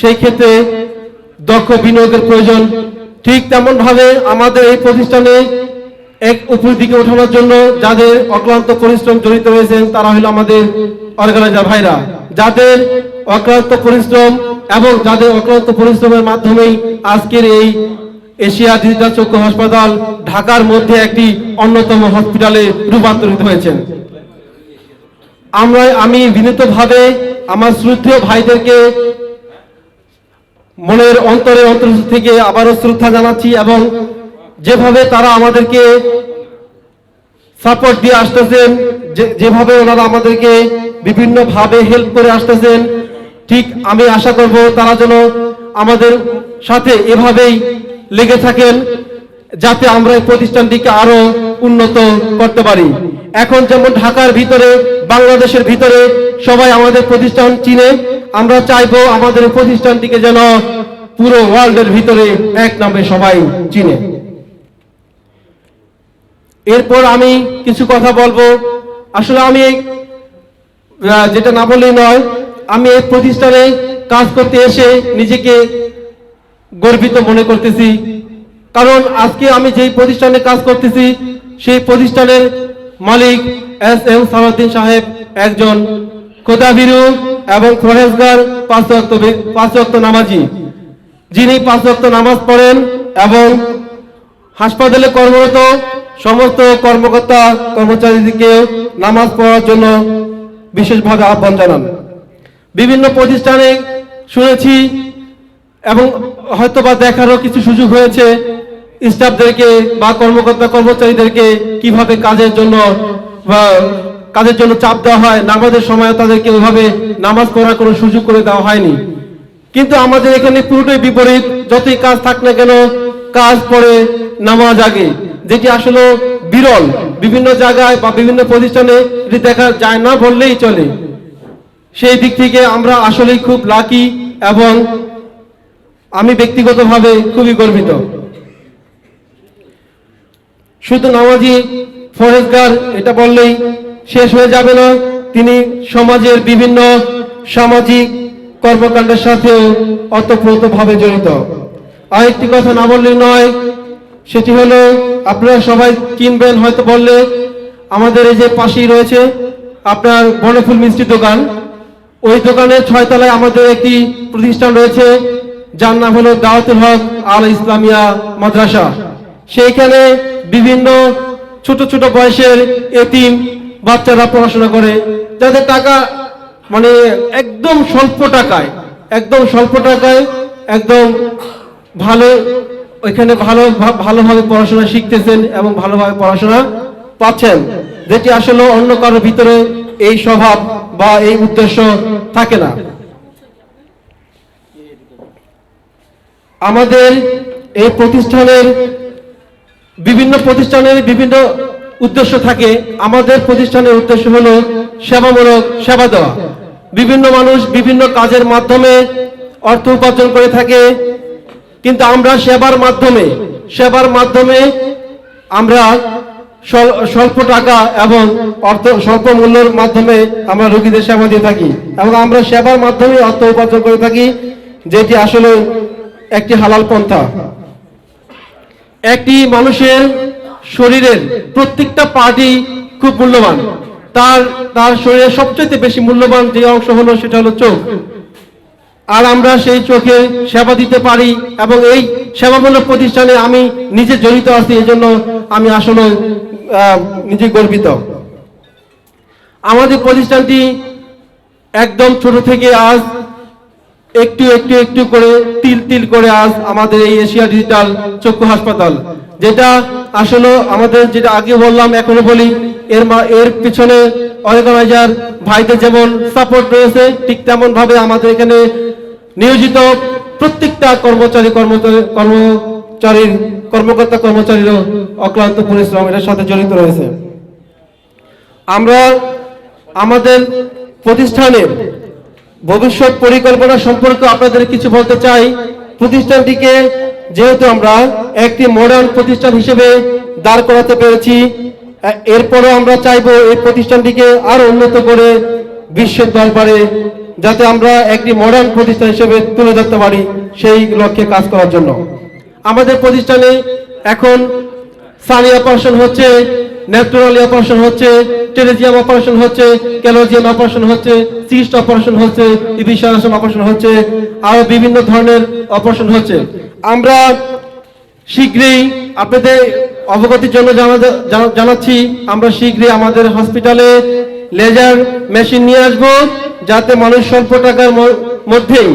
Speaker 3: সেই ক্ষেত্রে দক্ষ বিনিয়োগের প্রয়োজন। ঠিক তেমন ভাবে আমাদের এই প্রতিষ্ঠানে এক উপরের দিকে ওঠানোর জন্য যাদের অক্লান্ত পরিশ্রম জড়িত রয়েছেন তারা হলো আমাদের অর্গানাইজার ভাইরা, যাদের অক্লান্ত পরিশ্রম এবং যাদের অক্লান্ত পরিশ্রমের মাধ্যমেই আজকের এই এশিয়া ডিজিটাল চক্ষু হাসপাতাল ঢাকার মধ্যে একটি অন্যতম হসপিটালে রূপান্তরিত হয়েছে। আমি বিনীতভাবে আমার শ্রদ্ধেয় ভাইদেরকে মনের অন্তরে অন্তর থেকে আবারও শ্রদ্ধা জানাচ্ছি এবং যেভাবে তারা আমাদেরকে সাপোর্ট দিয়ে আসতেছেন, যেভাবে ওনারা আমাদেরকে বিভিন্ন ভাবে হেল্প করে আসতেছেন, ঠিক আমি আশা করব তারা যেন আমাদের সাথে এভাবেই লেগে থাকেন, যাতে আমরা এই প্রতিষ্ঠানটিকে আরো উন্নত করতে পারি। এখন যেমন ঢাকার ভিতরে, বাংলাদেশের ভিতরে সবাই আমাদের প্রতিষ্ঠান চিনে, আমরা চাইবো আমাদের এই প্রতিষ্ঠানটিকে যেন পুরো ওয়ার্ল্ডের ভিতরে এক নামে সবাই চিনে। এরপর আমি কিছু কথা বলবো। আসলে আমি যেটা না বললেই নয়, আমি এই প্রতিষ্ঠানে কাজ করতে এসে নিজেকে গর্বিত মনে করতেছি, কারণ আজকে আমি যেই প্রতিষ্ঠানে কাজ করতেছি সেই প্রতিষ্ঠানের মালিক এস.এম. সালাউদ্দিন সাহেব একজন খোদাভীরু এবং পরহেজগার, পাঁচ ওয়াক্ত নামাজি, যিনি 5 ওয়াক্ত নামাজ পড়েন এবং হাসপাতালে কর্মরত সমস্ত কর্মকর্তা কর্মচারীদেরকে নামাজ পড়ার জন্য বিশেষভাবে আহ্বান জানান। বিভিন্ন প্রতিষ্ঠানে শুনেছি এবং হয়তোবা দেখারও কিছু সুযোগ হয়েছে, স্টাফদেরকে বা কর্মকর্তা কর্মচারীদেরকে কিভাবে কাজের জন্য চাপ দেওয়া হয়, নামাজের সময় তাদেরকে ওইভাবে নামাজ পড়ার কোনো সুযোগ করে দেওয়া হয়নি। কিন্তু আমাদের এখানে পুরোটাই বিপরীত, যতই কাজ থাক না কেন কাজ পড়ে নামাজ আগে, যেটি আসলে বিরল। বিভিন্ন জায়গায় বা বিভিন্ন প্রতিষ্ঠানে এটি দেখা যায় না বললেই চলে। সেই দিক থেকে আমরা আসলেই খুব লাকি এবং আমি ব্যক্তিগতভাবে খুবই গর্বিত। শুধু নামাজি পরহেজগার এটা বললেই শেষ হয়ে যাবে না, তিনি সমাজের বিভিন্ন সামাজিক কর্মকাণ্ডের সাথেও ওতপ্রোতভাবে জড়িত। আরেকটি কথা না বললেই নয়, সেটি হলো আপনারা সবাই কিনবেন হয়তো বললে, আমাদের এই যে পাশেই রয়েছে আপনার বনফুল মিষ্টি দোকান, ওই দোকানের 6 তলায় আমাদের একটি প্রতিষ্ঠান রয়েছে যার নাম হলো দাওয়াতুল হক আল ইসলামিয়া মাদ্রাসা। সেইখানে বিভিন্ন ছোট ছোট বয়সের এতিম বাচ্চারা পড়াশোনা করে, যাদের টাকা মানে একদম স্বল্প টাকায় একদম ভালো, ওইখানে ভালোভাবে পড়াশোনা শিখতেছেন এবং ভালোভাবে পড়াশোনা পাচ্ছেন, যেটি আসলে অন্য কারোর ভিতরে এই স্বভাব বা এই উদ্দেশ্য থাকে না। আমাদের এই প্রতিষ্ঠানের বিভিন্ন উদ্দেশ্য থাকে। আমাদের প্রতিষ্ঠানের উদ্দেশ্য হলো সেবামূলক সেবা দেওয়া। বিভিন্ন মানুষ বিভিন্ন কাজের মাধ্যমে অর্থ উপার্জন করে থাকে, কিন্তু আমরা সেবার মাধ্যমে আমরা স্বল্প টাকা এবং স্বল্প মূল্যের মাধ্যমে আমরা রোগীদের সেবা দিয়ে থাকি এবং আমরা সেবার মাধ্যমে অর্থ উপার্জন করে থাকি, যেটি আসলে একটি হালাল পন্থা। একটি মানুষের শরীরের প্রত্যেকটা পার্টি খুব মূল্যবান, তার শরীরের সবচেয়ে বেশি মূল্যবান যে অংশ হলো সেটা হলো চোখ। আর আমরা সেই চোখে সেবা দিতে পারি এবং এই সেবামূলক প্রতিষ্ঠানে আমি নিজে জড়িত আছি, এই জন্য আমি আসলে নিজে গর্বিত। আমাদের প্রতিষ্ঠানটি একদম ছোট থেকে আজ একটু করে তিল করে আজ আমাদের এই এশিয়া ডিজিটাল চক্ষু হাসপাতাল, যেটা আসলে আমাদের যেটা আগে বললাম এখনো বলি, এর পিছনে অর্গানাইজার ভাইদের যেমন সাপোর্ট রয়েছে, ঠিক তেমন ভাবে আমাদের এখানে নিয়োজিত প্রত্যেকটা কর্মকর্তা কর্মচারীরও অক্লান্ত পরিশ্রম এর সাথে জড়িত রয়েছে। আমরা আমাদের প্রতিষ্ঠানের ভবিষ্যৎ পরিকল্পনা সম্পর্কে আপনাদের কিছু বলতে চাই। প্রতিষ্ঠানটিকে যেহেতু আমরা একটি মডার্ন প্রতিষ্ঠান হিসেবে দাঁড় করাতে পেরেছি, এরপরও আমরা চাইবো এই প্রতিষ্ঠানটিকে আরো উন্নত করে বিশ্বের দরবারে যাতে আমরা একটি মডার্ন প্রতিষ্ঠান হিসেবে তুলে ধরতে পারি, সেই লক্ষ্যে কাজ করার জন্য আমাদের প্রতিষ্ঠানে এখন সানি অপারেশন হচ্ছে, নেফ্রোলজি অপারেশন হচ্ছে, টেরেজিয়াম অপারেশন হচ্ছে, ক্যালোজিয়াম অপারেশন হচ্ছে, সিস্ট অপারেশন হচ্ছে, ইভিশন অপারেশন হচ্ছে, আরো বিভিন্ন ধরনের অপারেশন হচ্ছে। আমরা শীঘ্রই আপনাদের অবগতির জন্য জানাচ্ছি, আমরা শীঘ্রই আমাদের হসপিটালে লেজার মেশিন নিয়ে আসব, যাতে মানুষ স্বল্প টাকার মধ্যেই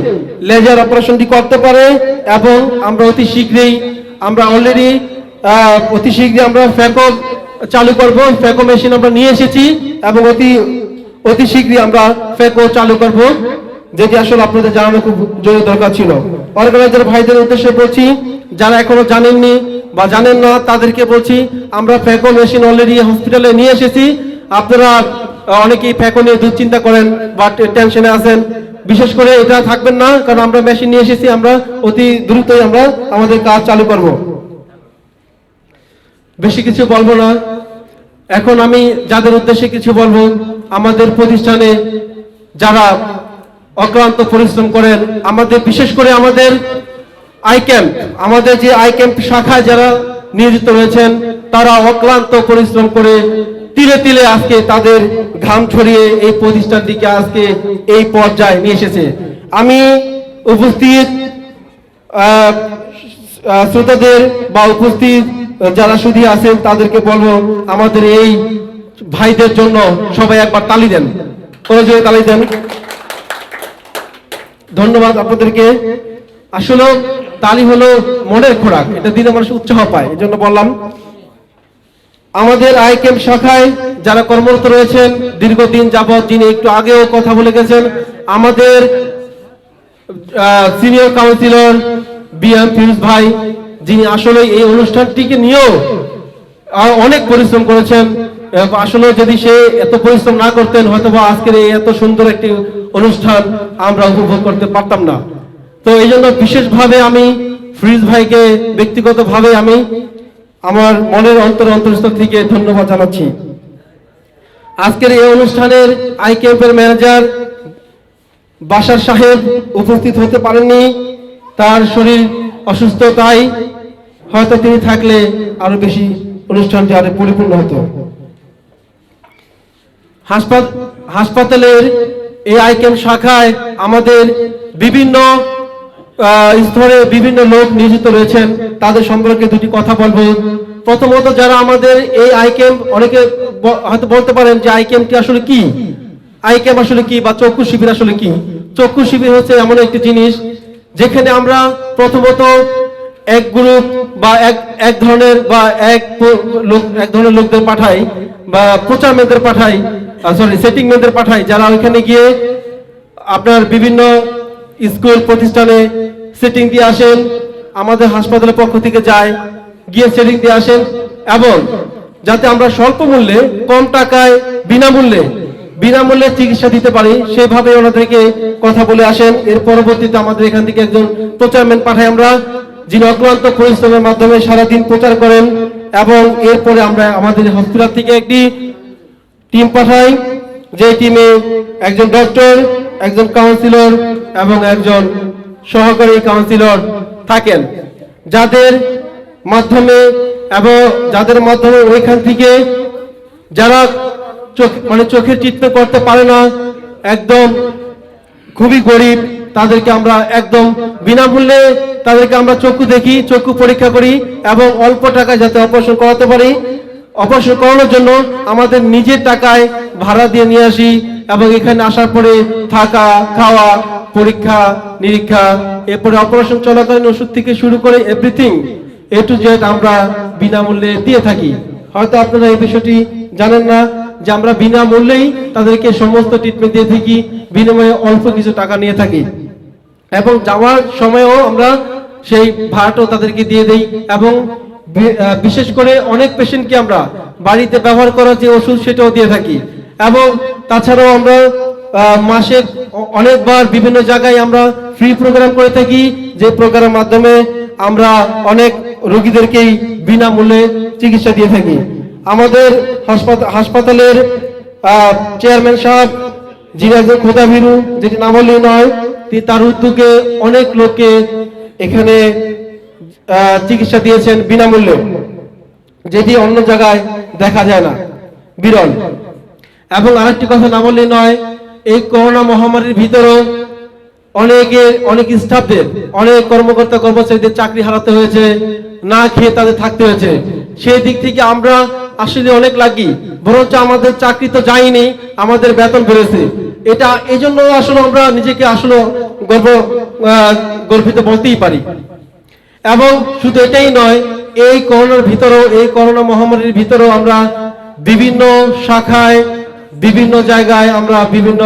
Speaker 3: লেজার অপারেশনটি করতে পারে এবং আমরা অতি শীঘ্রই আমরা ফ্যাকক
Speaker 5: চালু করব। ফ্যাকো মেশিন আমরা নিয়ে এসেছি এবং অতি শীঘ্রই আমরা ফ্যাকো চালু করব, যেটি আসলে আপনাদের জানানো খুব জরুরি দরকার ছিল। অর্গানাইজার ভাইদের উদ্দেশ্যে বলছি, যারা এখনো জানেননি বা জানেন না তাদেরকে বলছি, আমরা ফ্যাকো মেশিন অলরেডি হসপিটালে নিয়ে এসেছি। আপনারা অনেকেই ফ্যাকো নিয়ে দুশ্চিন্তা করেন বা টেনশনে আছেন, বিশেষ করে এটা থাকবেন না, কারণ আমরা মেশিন নিয়ে এসেছি। আমরা অতি দ্রুতই আমরা আমাদের কাজ চালু করব। বেশি কিছু বলবো না। এখন আমি যাদের উদ্দেশ্যে কিছু বলবো, আমাদের প্রতিষ্ঠানে যারা অক্লান্ত পরিশ্রম করেন, আমাদের বিশেষ করে আমাদের আমাদের যে আই ক্যাম্প শাখায় যারা নিয়োজিত রয়েছেন, তারা অক্লান্ত পরিশ্রম করে তিলে তিলে আজকে তাদের ঘাম ছড়িয়ে এই প্রতিষ্ঠানটিকে আজকে এই পর্যায়ে নিয়ে এসেছে। আমি উপস্থিত শ্রোতাদের বা উপস্থিত যারা শুধু আছেন তাদেরকে বলবো, আমাদের এই ভাইদের জন্য সবাই একবার তালি দেন, জোরে তালি দেন। ধন্যবাদ আপনাদেরকে। আসলে তালি হলো মনের খোরাক, এটা দিলে মানুষ উৎসাহ পায়, এই জন্য বললাম। আমাদের আই ক্যাম্প শাখায় যারা কর্মরত রয়েছেন দীর্ঘদিন যাবৎ, যিনি একটু আগেও কথা বলে গেছেন, আমাদের সিনিয়র কাউন্সিলর বিএম ফিরোজ ভাই, যিনি আসলে এই অনুষ্ঠানটিকে নিয়েও অনেক পরিশ্রম করেছেন। আসলে যদি সে এত পরিশ্রম না করতেন, হয়তোবা আজকের এই এত সুন্দর একটি অনুষ্ঠান আমরা উপভোগ করতে পারতাম না। তো এই জন্য বিশেষভাবে আমি ফিরোজ ভাইকে ব্যক্তিগতভাবে আমি আমার মনের অন্তরস্থল থেকে ধন্যবাদ জানাচ্ছি। আজকের এই অনুষ্ঠানের আই ক্যাম্পের ম্যানেজার বাশার সাহেব উপস্থিত হতে পারেননি, তার শরীর অসুস্থ, তাই হয়তো তিনি থাকলে আরো বেশি অনুষ্ঠানটি আরো পরিপূর্ণ হতো। হাসপাতালের এই আই ক্যাম্প শাখায় আমাদের বিভিন্ন স্তরে বিভিন্ন লোক নিয়োজিত রয়েছেন, তাদের সম্পর্কে দুটি কথা বলবো। প্রথমত, যারা আমাদের এই আই ক্যাম্প, অনেকে হয়তো বলতে পারেন যে আই ক্যাম্পটি আসলে কি, আই ক্যাম্প আসলে কি, বা চক্ষু শিবির আসলে কি। চক্ষু শিবির হচ্ছে এমন একটি জিনিস যেখানে আমরা প্রথমত এক গ্রুপ বা এক ধরনের বা এক ধরনের লোকদের পাঠাই, বা প্রচার মেয়েদের পাঠাই, সেটিং মেয়েদের পাঠাই, যারা ওইখানে গিয়ে আপনার বিভিন্ন স্কুল প্রতিষ্ঠানে সেটিং দিয়ে আসেন, আমাদের হাসপাতালের পক্ষ থেকে যায়, গিয়ে সেটিং দিয়ে আসেন, এবং যাতে আমরা স্বল্প মূল্যে, কম টাকায়, বিনামূল্যে চিকিৎসা দিতে পারি, সেভাবে ওনাদেরকে কথা বলে আসেন। এর পরবর্তীতে আমাদের এখান থেকে একজন প্রচারম্যান পাঠাই আমরা, যিনি অক্লান্ত পরিশ্রমের মাধ্যমে সারাদিন প্রচার করেন, এবং এরপরে আমরা আমাদের হসপিটাল থেকে একটি টিম পাঠাই, যে টিমে একজন ডক্টর, একজন কাউন্সিলর এবং একজন সহকারী কাউন্সিলর থাকেন, যাদের মাধ্যমে ওইখান থেকে যারা চোখের ট্রিটমেন্ট করতে পারে না, একদম খুবই গরিব, তাদেরকে আমরা একদম বিনামূল্যে তাদেরকে আমরা চক্ষু দেখি, চক্ষু পরীক্ষা করি, এবং অল্প টাকায় যাতে অপারেশন করাতে পারি। অপারেশন করানোর জন্য আমাদের নিজের টাকায় ভাড়া দিয়ে নিয়ে আসি, এবং এখানে আসার পরে থাকা, খাওয়া, পরীক্ষা নিরীক্ষা, এরপরে অপারেশন চলাকালীন ওষুধ থেকে শুরু করে এভরিথিং এ টু জেড আমরা বিনামূল্যে দিয়ে থাকি। হয়তো আপনারা এই বিষয়টি জানেন না যে আমরা বিনামূল্যেই তাদেরকে সমস্ত ট্রিটমেন্ট দিয়ে থাকি, বিনিময়ে অল্প কিছু টাকা নিয়ে থাকি, এবং যাওয়ার সময়ও আমরা সেই ভাড়াটাও তাদেরকে দিয়ে দেই। এবং বিশেষ করে অনেক পেশেন্টকে আমরা বাড়িতে ব্যবহার করার যে ওষুধ সেটাও দিয়ে থাকি। এবং তাছাড়াও আমরা মাসে অনেকবার বিভিন্ন জায়গায় আমরা ফ্রি প্রোগ্রাম করে থাকি, যে প্রোগ্রামের মাধ্যমে আমরা অনেক রোগীদেরকেই বিনামূল্যে চিকিৎসা দিয়ে থাকি। আমাদের হাসপাতালের চেয়ারম্যান সাহেব, যিনি একজন খোদাভীরু, যেটি না বললেই নয়, তার উদ্যোগে অনেক লোককে এখানে চিকিৎসা দিয়েছেন বিনামূল্যে, যেটি অন্য জায়গায় দেখা যায় না, বিরল। এবং আরেকটি কথা না বললেই নয়, এই করোনা মহামারীর ভিতরেও অনেক স্টাফদের, অনেক কর্মকর্তা কর্মচারীদের চাকরি হারাতে হয়েছে, না খেয়ে তাদের থাকতে হয়েছে। সেই দিক থেকে আমরা আসলে অনেক লাগি, বরঞ্চ আমাদের চাকরি তো যায়নি, আমাদের বেতন বেড়েছে। এটা এই জন্য আসলে আমরা নিজেকে আসলে গর্বিত বলতেই পারি। এবং শুধু এটাই নয়, এই করোনার ভিতরেও, এই করোনা মহামারীর ভিতরেও আমরা বিভিন্ন শাখায়, বিভিন্ন জায়গায় আমরা বিভিন্ন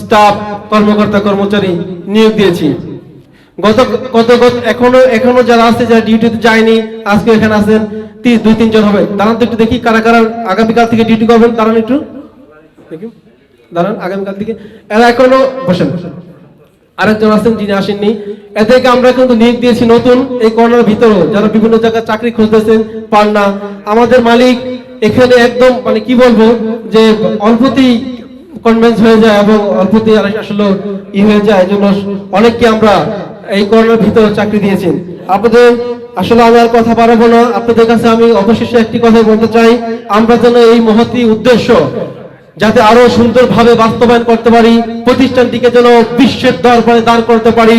Speaker 5: স্টাফ, কর্মকর্তা, কর্মচারী নিয়োগ দিয়েছি। এখনো যারা আছে, যারা ডিউটিতে যায়নি, আজকে এখানে আছেন 2-3 জন হবে। দাঁড়ান তো একটু দেখি কারা কারা আগামীকাল থেকে ডিউটি করবেন। দাঁড়ান একটু দেখি, দাঁড়ান আগামীকাল থেকে। এরা এখনো বসেন। আরেকজন আছেন যিনি আসেননি। এদেরকে আমরা কিন্তু নিয়োগ দিয়েছি নতুন, এই করোনার ভিতরেও যারা বিভিন্ন জায়গায় চাকরি খুঁজতেছেন, পান না। আমাদের মালিক এখানে একদম মানে কি বলবো যে অল্পতেই কনভিন্স হয়ে যায় এবং অল্পতেই আসলে হয়ে যায়। এই জন্য অনেককে আমরা এই করোনার ভিতরে চাকরি দিয়েছি। আপনাদের আসলে আমি আর কথা বাড়াবো না। আপনাদের কাছে আমি অবশেষে একটি কথা বলতে চাই, আমরা যেন এই মহতী উদ্দেশ্য যাতে আরো সুন্দরভাবে বাস্তবায়ন করতে পারি, প্রতিষ্ঠানটিকে যেন বিশ্বের দরবারে দাঁড় করতে পারি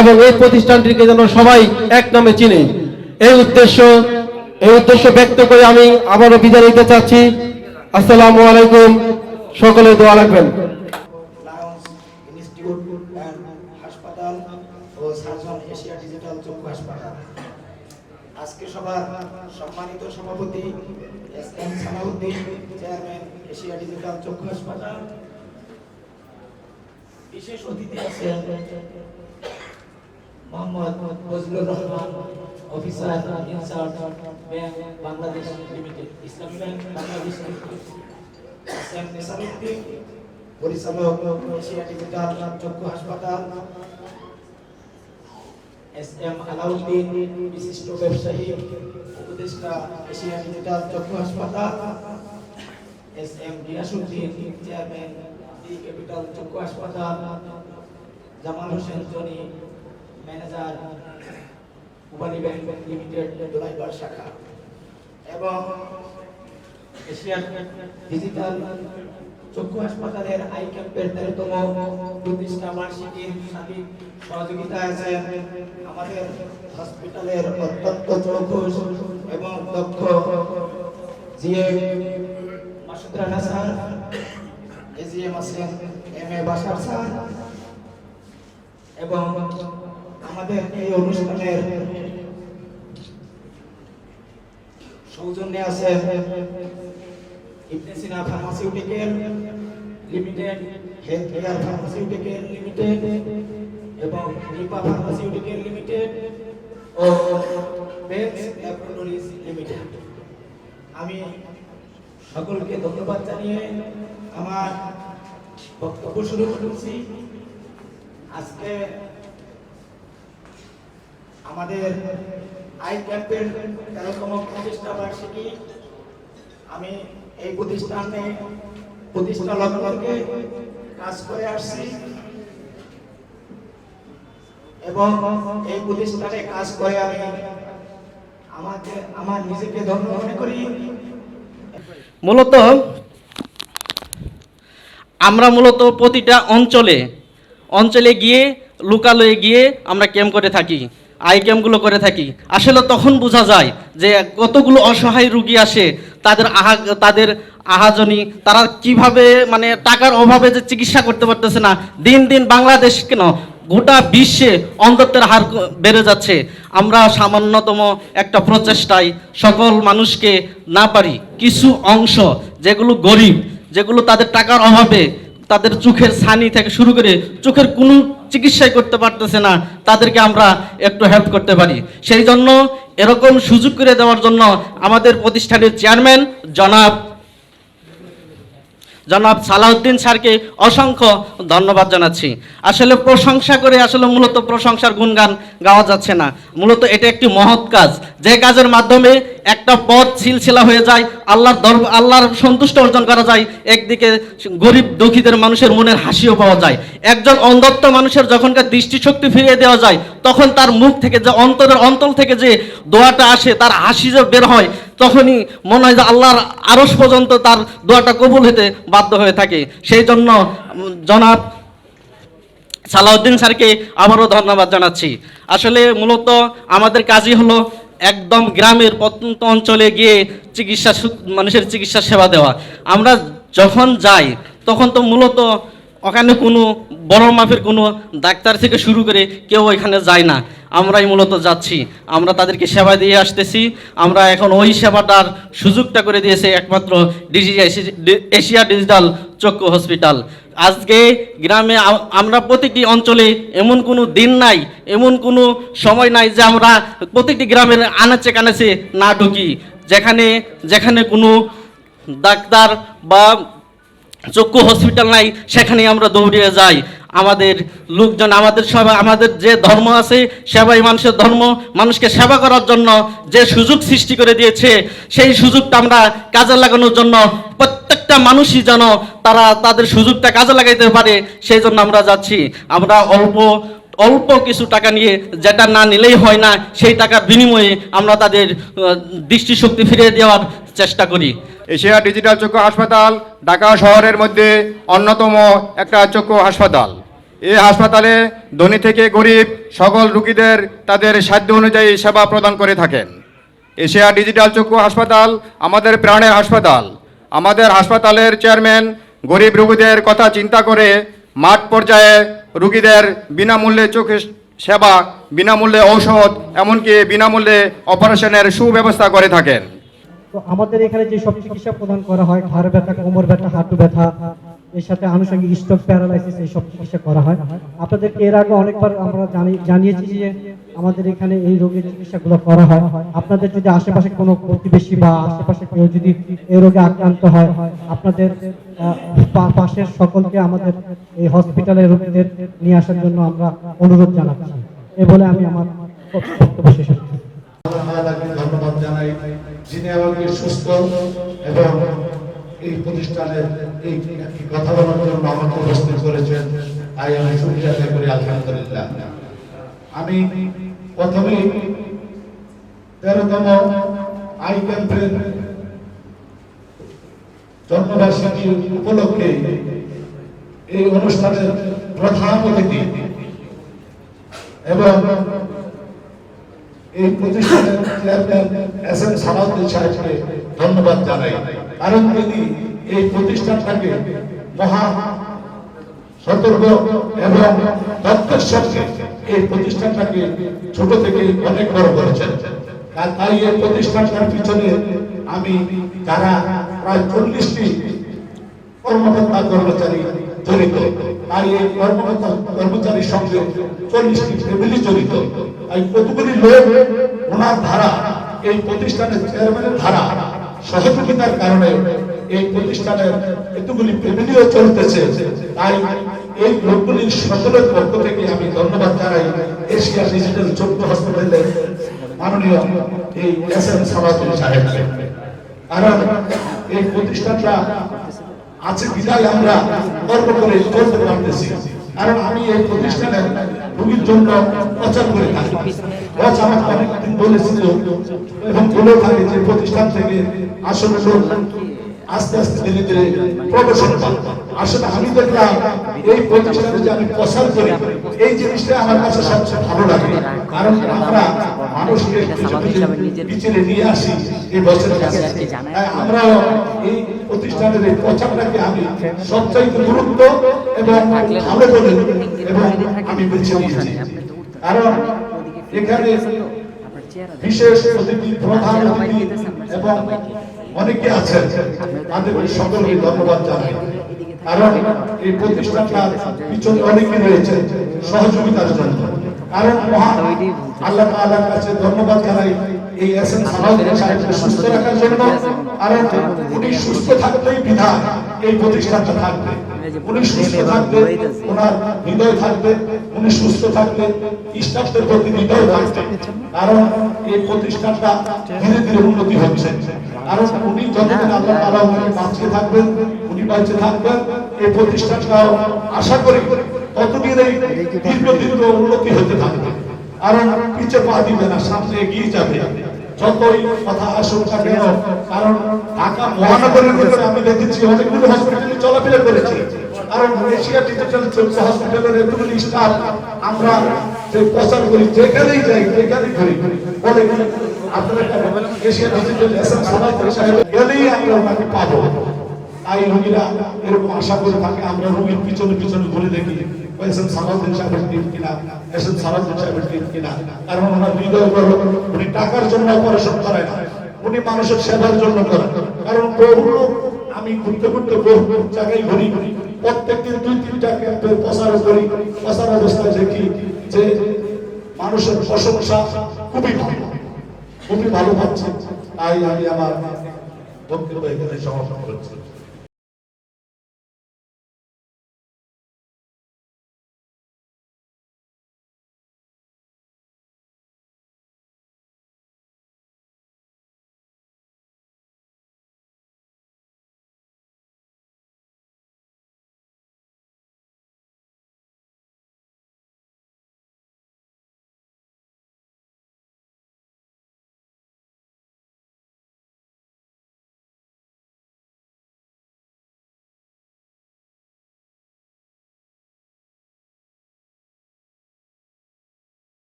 Speaker 5: এবং এই প্রতিষ্ঠানটিকে যেন সবাই এক নামে চিনে, এই উদ্দেশ্য ব্যক্ত করে আমি আবারও বিদায় নিতে চাচ্ছি। আসসালামু আলাইকুম, সকলে দোয়া রাখবেন।
Speaker 6: লায়ন্স ইনস্টিটিউট অ্যান্ড হাসপাতাল ও সার্জন এশিয়া ডিজিটাল চক্ষু হাসপাতাল। আজকে সবার সম্মানিত সভাপতি S M. Salauddin, chairman Asia digital চক্ষু হাসপাতাল। বিশেষ অতিথি আছেন Mohammad Fazlur Rahman, officer in charge bank Bangladesh limited, Islami bank Bangladesh limited. S M. Nesaruddin, পরিচালক এশিয়া ডিজিটাল চক্ষু হাসপাতাল। এস.এম. আলাউদ্দিন, বিশিষ্ট ব্যবসায়ী, উপদেষ্টা এশিয়া ডিজিটাল চক্ষু হাসপাতাল। S M. Giasuddin, chairman the capital চক্ষু হাসপাতাল। জামাল হোসেন জনি, ম্যানেজার উবানি ব্যাংক লিমিটেড দোলাইবার শাখা। এবং এশিয়া ডিজিটাল চক্ষু হাসপাতালের আই ক্যাম্পের 13তম প্রতিষ্ঠা বার্ষিকীর সার্বিক সহযোগিতায় আছেন আমাদের হসপিটালের অত্যন্ত চৌখুশ এবং দক্ষ GM Masud Rana sir, AGM আছেন এম.এ. বাশার স্যার এবং আমাদের এই অনুষ্ঠানের সৌজন্যে আছেন Ibne Sina pharmaceutical limited, health care pharmaceutical limited এবং রিপা ফার্মাসিউটিক্যাল লিমিটেড ও বেলস ল্যাবরেটরিজ লিমিটেড। আমি সকলকে ধন্যবাদ জানিয়ে আমার বক্তব্য শুরু করছি। আজকে আমাদের আই ক্যাম্পের 13তম প্রতিষ্ঠা বার্ষিকী। আমি এই প্রতিষ্ঠা লগ্ন থেকে কাজ করে আসছি এবং এই প্রতিষ্ঠানে কাজ করে আমি আমার নিজেকে ধন্য মনে করি।
Speaker 7: মূলত আমরা প্রতিটা অঞ্চলে গিয়ে, লোকালয়ে গিয়ে আমরা ক্যাম্প করে থাকি, আই ক্যাম্পগুলো করে থাকি। আসলে তখন বোঝা যায় যে কতগুলো অসহায় রুগী আসে, তাদের আহাজনী, তারা কিভাবে মানে টাকার অভাবে যে চিকিৎসা করতে পারতেছে না। দিন দিন বাংলাদেশ কেন গোটা বিশ্বে অন্ধত্বের হার বেড়ে যাচ্ছে। আমরা সামান্যতম একটা প্রচেষ্টায় সকল মানুষকে না পারি, কিছু অংশ যেগুলো গরিব, যেগুলো তাদের টাকার অভাবে তাদের চোখের ছানি থেকে শুরু করে চোখের কোনো চিকিৎসাই করতে পারতেছে না, তাদেরকে আমরা একটু হেল্প করতে পারি। সেই জন্য এরকম সুযোগ করে দেওয়ার জন্য আমাদের প্রতিষ্ঠানের চেয়ারম্যান জনাব সালাউদ্দিন স্যারকে অসংখ্য ধন্যবাদ জানাচ্ছি। আসলে প্রশংসা করে আসলে মূলত প্রশংসার গুণগান গাওয়া যাচ্ছে না। মূলত এটা একটি মহৎ কাজ, যে কাজের মাধ্যমে একটা পথ সিলসিলা হয়ে যায়, আল্লাহর সন্তুষ্ট অর্জন করা যায়, একদিকে গরিব দুঃখীদের মানুষের মনের হাসিও পাওয়া যায়। একজন অন্ধত্ব মানুষের যখনকার দৃষ্টিশক্তি ফিরিয়ে দেওয়া যায়, তখন তার মুখ থেকে যে অন্তর থেকে যে দোয়াটা আসে, তার হাসি যে বের হয়, তখনই মনে হয় যে আল্লাহর আরশ পর্যন্ত তার দোয়াটা কবুল হতে বাধ্য হয়ে থাকে। সেই জন্য জনাব সালাউদ্দিন স্যারকে আবারও ধন্যবাদ জানাচ্ছি। আসলে মূলত আমাদের কাজই হলো একদম গ্রামের প্রত্যন্ত অঞ্চলে গিয়ে মানুষের চিকিৎসা সেবা দেওয়া। আমরা যখন যাই তখন তো মূলত ওখানে কোনো বড় মাপের কোনো ডাক্তার থেকে শুরু করে কেউ ওইখানে যায় না, আমরাই মূলত যাচ্ছি, আমরা তাদেরকে সেবা দিয়ে আসতেছি। আমরা এখন ওই সেবাটার সুযোগটা করে দিয়েছে একমাত্র এশিয়া ডিজিটাল চক্ষু হসপিটাল। আজকে গ্রামে আমরা প্রতিটি অঞ্চলে এমন কোনো দিন নাই, এমন কোনো সময় নাই যে আমরা প্রতিটি গ্রামের আনাচে কানাচে না ঢুকি। যেখানে যেখানে কোনো ডাক্তার বা চক্ষু হসপিটাল নাই সেখানে আমরা দৌড়িয়ে যাই। আমাদের লোকজন, আমাদের সবাই, আমাদের যে ধর্ম আছে সেবাই মানুষের ধর্ম, মানুষকে সেবা করার জন্য যে সুযোগ সৃষ্টি করে দিয়েছে সেই সুযোগটা আমরা কাজে লাগানোর জন্য প্রত্যেকটা মানুষই যেন তারা তাদের সুযোগটা কাজে লাগাইতে পারে সেই জন্য আমরা যাচ্ছি। আমরা অল্প কিছু টাকা নিয়ে, যেটা না নিলেই হয় না, সেই টাকার বিনিময়ে আমরা তাদের দৃষ্টিশক্তি ফিরিয়ে দেওয়ার চেষ্টা করি।
Speaker 8: এশিয়া ডিজিটাল চক্ষু হাসপাতাল ঢাকা শহরের মধ্যে অন্যতম একটা চক্ষু হাসপাতাল। এই হাসপাতালে ধনী থেকে গরিব সকল রোগীদের তাদের সাধ্য অনুযায়ী সেবা প্রদান করে থাকেন। এশিয়া ডিজিটাল চক্ষু হাসপাতাল আমাদের প্রাণের হাসপাতাল। আমাদের হাসপাতালের চেয়ারম্যান গরিব রোগীদের কথা চিন্তা করে মাঠ পর্যায়ে রোগীদের বিনামূল্যে চোখের সেবা, বিনামূল্যে ঔষধ, এমনকি বিনামূল্যে অপারেশনের সুব্যবস্থা করে থাকেন।
Speaker 9: তো আমাদের এখানে যে সব চিকিৎসা প্রদান করা হয়, ঘাড় ব্যথা, কোমর ব্যথা, হাঁটু ব্যথা, এর সাথে আনুষঙ্গিক স্ট্রোক, প্যারালাইসিস, এই সব চিকিৎসা করা হয়। আপনাদেরকে এর আগে অনেকবার আমরা জানিয়েছি যে আমাদের এখানে এই রোগের চিকিৎসাগুলো করা হয়। আপনাদের যদি আশেপাশে কোনো প্রতিবেশী বা আশেপাশে কেউ যদি এই রোগে আক্রান্ত হয়, আপনাদের পাশের সকলকে আমাদের এই হসপিটালের রোগীদের নিয়ে আসার জন্য আমরা অনুরোধ জানাচ্ছি। এ বলে আমি আমার বক্তব্য শেষ করছি।
Speaker 10: ধন্যবাদ জানাই, যিনি আমাকে সুস্থ এবং এই প্রতিষ্ঠানের এই কথা বলার জন্য আমাকে উপস্থিত করেছেন, তাই আমি শুকরিয়া আদায় করি আলহামদুলিল্লাহ। আমি প্রথমে 13তম আই ক্যাম্পের জন্মবার্ষিকী উপলক্ষে এই অনুষ্ঠানের প্রধান অতিথি এবং এই প্রতিষ্ঠানের চেয়ারম্যান এস.এম. সালাউদ্দিন সাহেবকে ধন্যবাদ জানাই, কারণ তিনি এই প্রতিষ্ঠানটাকে মহা সতর্ক এবং তথ্যের সঙ্গে এই প্রতিষ্ঠানটাকে ছোট থেকে অনেক বড় করেছেন। তাই এই প্রতিষ্ঠানটার পিছনে আমি যারা প্রায় 40টি কর্মকর্তা কর্মচারী জড়িত, তাই এই কর্মকর্তা কর্মচারীর সঙ্গে 40টি ফ্যামিলি জড়িত। তাই কতগুলি লোক ওনার ধারা, এই প্রতিষ্ঠানের চেয়ারম্যানের ধারা, সহযোগিতার কারণে এই প্রতিষ্ঠানের এতগুলি ফ্যামিলিও চলতেছে। তাই এই লোকগুলির সকলের পক্ষ থেকে আমি ধন্যবাদ জানাই এশিয়া ডিজিটাল চক্ষু হাসপাতালের মাননীয় এই এস.এম. সালাউদ্দিন সাহেবকে। কারণ এই প্রতিষ্ঠানটা আছে বিদায় আমরা গর্ব করে চলতে পারতেছি। কারণ আমি এই প্রতিষ্ঠানের রোগীর জন্য প্রচার করে থাকি। আমাকে অনেকদিন বলেছিল এবং বলে থাকে যে প্রতিষ্ঠান থেকে আসলে লোক আস্তে আস্তে ধীরে ধীরে প্রবেশন পায়। আসলে আমি দেখলাম এই প্রতিষ্ঠানে যে আমি প্রচার করি, এই জিনিসটা আমার কাছে সবচেয়ে ভালো লাগে। কারণ আমরা মানুষকে পিছিয়ে নিয়ে আসি এই বছরের কাছে। তাই আমরা এই প্রতিষ্ঠানের এই প্রচারটাকে আমি সবচাইতে গুরুত্ব এবং ভালো বলে এবং আমি বেছে নিয়েছি। কারণ এখানে বিশেষ অতিথি, প্রধান অতিথি এবং অনেকে আছেন, তাদের সকলকে ধন্যবাদ জানাই। কারণ এই প্রতিষ্ঠানটার পিছনে অনেকে রয়েছে সহযোগিতার জন্য। কারণ মহান আল্লাহ তাআলার কাছে ধন্যবাদ জানাই এই এস.এম. সালাউদ্দিন সাহেবকে সুস্থ রাখার জন্য। কারণ উনি সুস্থ থাকলেই বিধান এই প্রতিষ্ঠানটা থাকবে। উনি সুস্থ থাকবে, ওনার হৃদয় থাকবে, উনি সুস্থ থাকলে স্টাফদের প্রতি হৃদয় থাকবে। কারণ এই প্রতিষ্ঠানটা ধীরে ধীরে উন্নতি হচ্ছে। কারণ উনি যতদিন আল্লাহ তাআলা ওনাকে বাঁচিয়ে থাকবেন, উনি বাঁচে থাকবেন, এই প্রতিষ্ঠানটাও আশা করি ততদিন এই দীর্ঘ উন্নতি হতে থাকবে। কারণ পিছে পা দিবে না, সামনে এগিয়ে যাবে যতই কথা আসুক না কেন। কারণ ঢাকা মহানগরের ভিতরে আমি দেখেছি অনেকগুলো হসপিটালে চলাফেরা করেছি। কারণ এশিয়া ডিজিটাল চক্ষু হসপিটালের এতগুলি স্টাফ আমরা যে প্রচার করি, যেখানেই যাই যেখানেই করি বলে আপনারা এশিয়া ডিজিটাল এস.এম. সালাউদ্দিন সাহেব গেলেই আমরা ওনাকে পাবো। তাই রোগীরা এরকম আশা করে থাকে, আমরা রোগীর পিছনে পিছনে ঘুরে দেখি এসএম সালাউদ্দিন সাহেবের টিম কিনা, এসএম সালাউদ্দিন সাহেবের টিম কিনা। কারণ ওনার হৃদয় বড়, উনি টাকার জন্য অপারেশন করেন না, উনি মানুষের সেবার জন্য করেন। কারণ বহু লোক, আমি ঘুরতে ঘুরতে বহু জায়গায় ঘুরি, প্রত্যেকদিন 2-3টা ক্যাম্পের প্রচার করি, প্রচার অবস্থায় দেখি যে মানুষের প্রশংসা খুবই ভালো, খুবই ভালো পাচ্ছে। তাই আমি আমার বক্তব্য এখানে সমাপ্ত করছি।